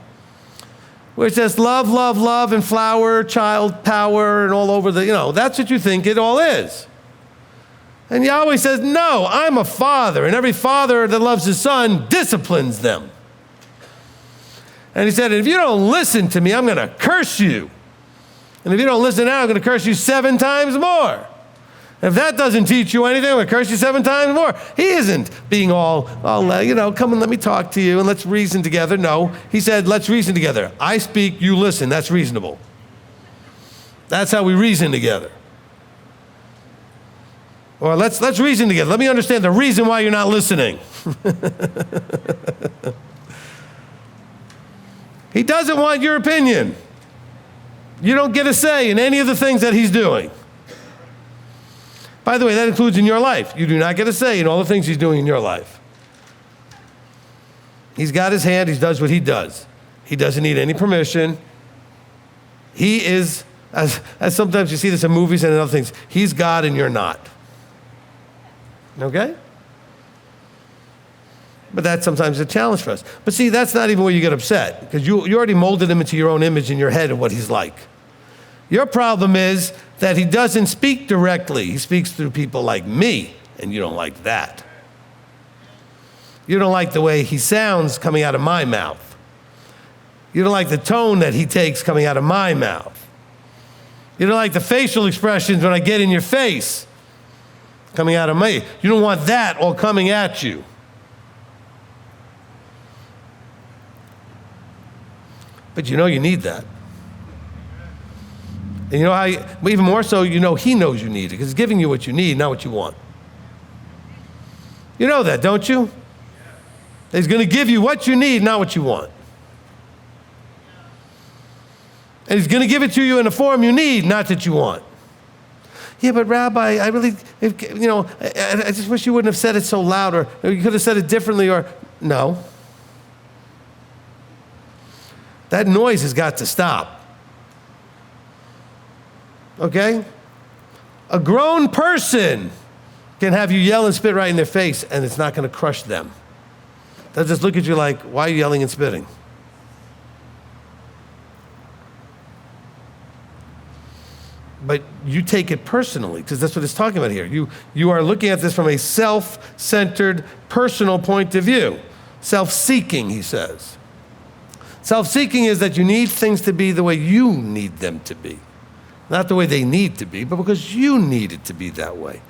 where it says love, love, love, and flower, child power, and all over that's what you think it all is. And Yahweh says, no, I'm a father, and every father that loves his son disciplines them. And he said, if you don't listen to me, I'm going to curse you. And if you don't listen now, I'm going to curse you 7 times more. If that doesn't teach you anything, I'm going to curse you 7 times more. He isn't being all come and let me talk to you and let's reason together. No, he said, let's reason together. I speak, you listen. That's reasonable. That's how we reason together. Or let's reason together. Let me understand the reason why you're not listening. He doesn't want your opinion. You don't get a say in any of the things that he's doing. By the way, that includes in your life. You do not get a say in all the things he's doing in your life. He's got his hand. He does what he does. He doesn't need any permission. He is, as sometimes you see this in movies and in other things, he's God and you're not. Okay? But that's sometimes a challenge for us. But see, that's not even where you get upset, because you already molded him into your own image in your head of what he's like. Your problem is that he doesn't speak directly. He speaks through people like me, and you don't like that. You don't like the way he sounds coming out of my mouth. You don't like the tone that he takes coming out of my mouth. You don't like the facial expressions when I get in your face coming out of me. You don't want that all coming at you. But you need that. And you know how, even more so, he knows you need it, because he's giving you what you need, not what you want. You know that, don't you? He's going to give you what you need, not what you want. And he's going to give it to you in a form you need, not that you want. Yeah, but Rabbi, I really, I just wish you wouldn't have said it so loud, or you could have said it differently, or no. That noise has got to stop. Okay? A grown person can have you yell and spit right in their face, and it's not going to crush them. They'll just look at you like, why are you yelling and spitting? But you take it personally, because that's what it's talking about here. You are looking at this from a self-centered, personal point of view. Self-seeking, he says. Self-seeking is that you need things to be the way you need them to be. Not the way they need to be, but because you need it to be that way.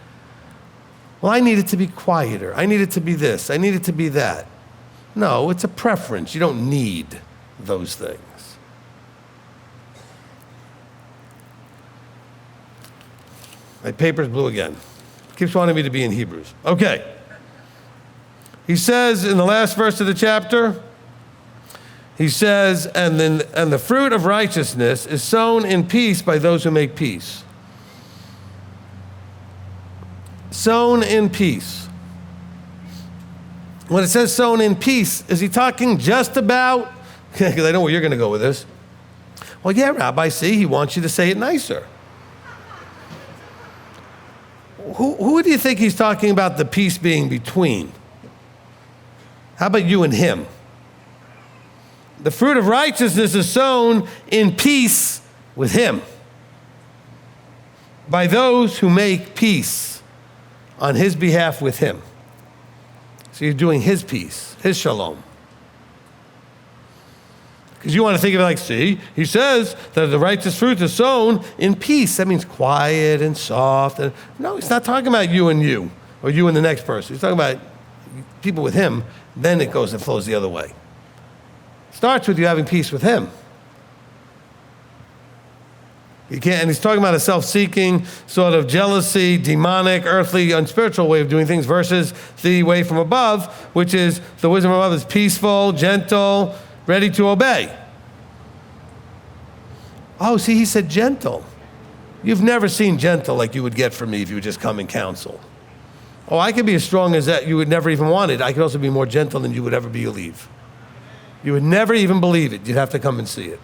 Well, I need it to be quieter. I need it to be this. I need it to be that. No, it's a preference. You don't need those things. My paper's blue again. Keeps wanting me to be in Hebrews. Okay. He says in the last verse of the chapter, he says, and the fruit of righteousness is sown in peace by those who make peace. Sown in peace. When it says sown in peace, is he talking just about, because I know where you're going to go with this. Well, yeah, Rabbi, see, he wants you to say it nicer. Who do you think he's talking about the peace being between? How about you and him? The fruit of righteousness is sown in peace with him by those who make peace on his behalf with him. So you're doing his peace, his shalom. Because you want to think of it like, see, he says that the righteous fruit is sown in peace. That means quiet and soft. No, he's not talking about you and you, or you and the next person. He's talking about people with him. Then it goes and flows the other way. Starts with you having peace with him. You can't, and he's talking about a self-seeking, sort of jealousy, demonic, earthly, unspiritual way of doing things versus the way from above, which is the wisdom from above is peaceful, gentle, ready to obey. Oh, see, he said gentle. You've never seen gentle like you would get from me if you would just come and counsel. Oh, I could be as strong as that you would never even want it. I could also be more gentle than you would ever believe. You would never even believe it. You'd have to come and see it.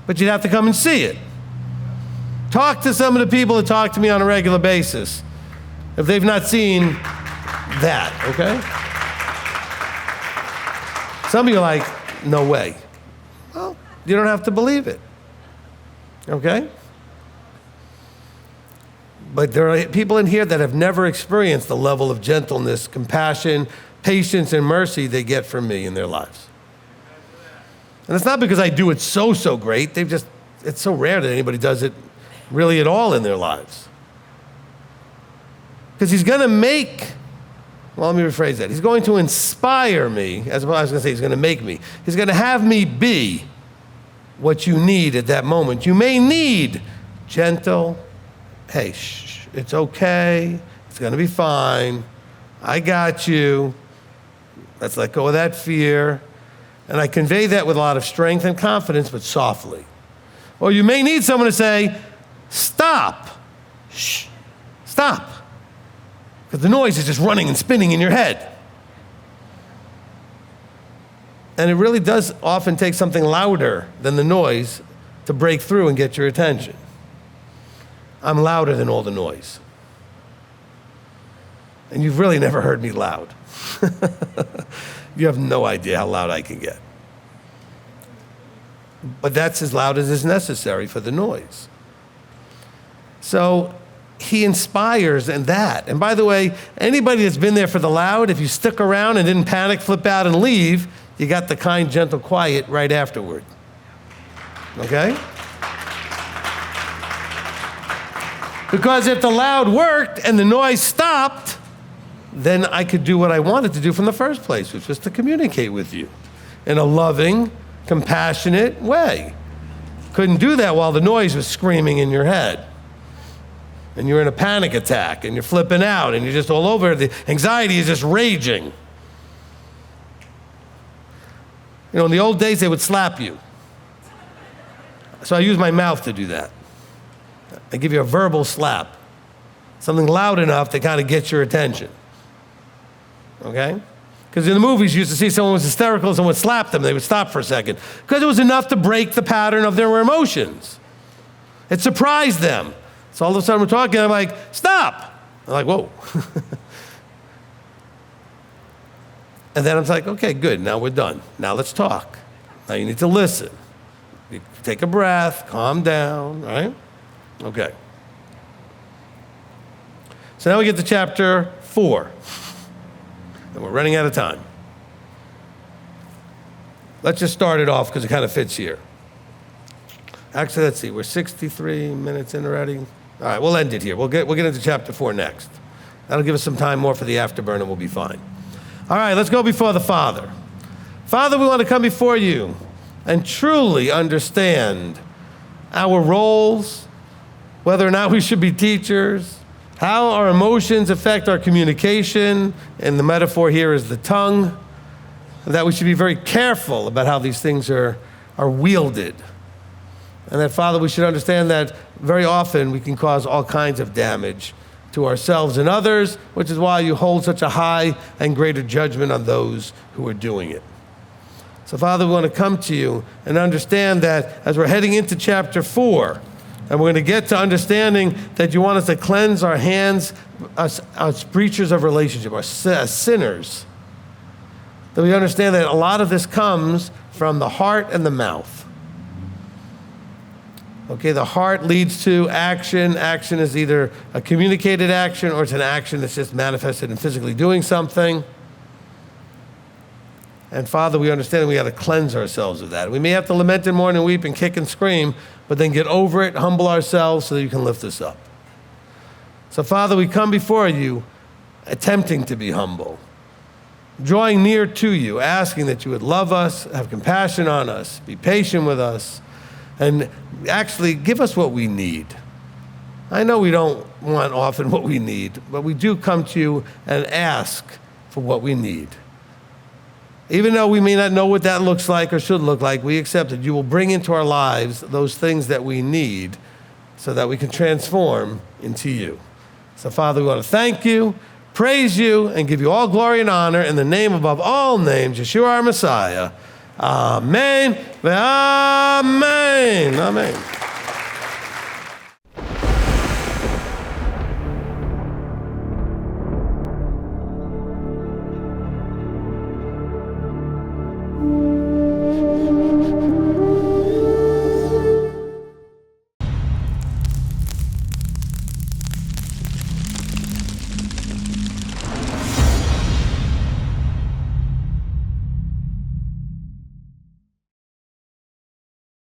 But you'd have to come and see it. Talk to some of the people that talk to me on a regular basis if they've not seen that, okay? Some of you are like, no way. Oh, You don't have to believe it. Okay? But there are people in here that have never experienced the level of gentleness, compassion, patience, and mercy they get from me in their lives. And it's not because I do it so great. It's so rare that anybody does it really at all in their lives. Because he's going to let me rephrase that. He's going to inspire me, as well as I was going to say, he's going to make me. He's going to have me be what you need at that moment. You may need gentle, hey, shh, it's okay. It's going to be fine. I got you. Let's let go of that fear. And I convey that with a lot of strength and confidence, but softly. Or you may need someone to say, stop. Shh, stop. Because the noise is just running and spinning in your head. And it really does often take something louder than the noise to break through and get your attention. I'm louder than all the noise. And you've really never heard me loud. You have no idea how loud I can get. But that's as loud as is necessary for the noise. So he inspires in that. And by the way, anybody that's been there for the loud, if you stick around and didn't panic, flip out, and leave, you got the kind, gentle, quiet right afterward. Okay? Because if the loud worked and the noise stopped, then I could do what I wanted to do from the first place, which was to communicate with you in a loving, compassionate way. Couldn't do that while the noise was screaming in your head. And you're in a panic attack, and you're flipping out, and you're just all over. The anxiety is just raging. You know, in the old days, they would slap you. So I use my mouth to do that. I give you a verbal slap. Something loud enough to kind of get your attention. Okay? Because in the movies, you used to see someone was hysterical, someone would slap them, they would stop for a second. Because it was enough to break the pattern of their emotions. It surprised them. So all of a sudden we're talking, I'm like, stop. I'm like, whoa. And then I'm like, okay, good, now we're done. Now let's talk. Now you need to listen. You take a breath, calm down, right? Okay. So now we get to chapter 4. And we're running out of time. Let's just start it off because it kind of fits here. Actually, let's see, we're 63 minutes in already. All right, we'll end it here. We'll get into chapter 4 next. That'll give us some time more for the afterburn and we'll be fine. All right, let's go before the Father. Father, we want to come before you and truly understand our roles, whether or not we should be teachers, how our emotions affect our communication, and the metaphor here is the tongue, that we should be very careful about how these things are wielded. And that, Father, we should understand that very often we can cause all kinds of damage to ourselves and others, which is why you hold such a high and greater judgment on those who are doing it. So, Father, we want to come to you and understand that as we're heading into chapter 4, and we're going to get to understanding that you want us to cleanse our hands, us breachers of relationship, as sinners, that we understand that a lot of this comes from the heart and the mouth. Okay, the heart leads to action. Action is either a communicated action or it's an action that's just manifested in physically doing something. And Father, we understand we got to cleanse ourselves of that. We may have to lament and mourn and weep and kick and scream, but then get over it, humble ourselves so that you can lift us up. So Father, we come before you attempting to be humble, drawing near to you, asking that you would love us, have compassion on us, be patient with us, and actually give us what we need. I know we don't want often what we need, but we do come to you and ask for what we need. Even though we may not know what that looks like or should look like, we accept that you will bring into our lives those things that we need so that we can transform into you. So Father, we want to thank you, praise you, and give you all glory and honor in the name above all names, Yeshua our Messiah. Amen. Amen. Amen.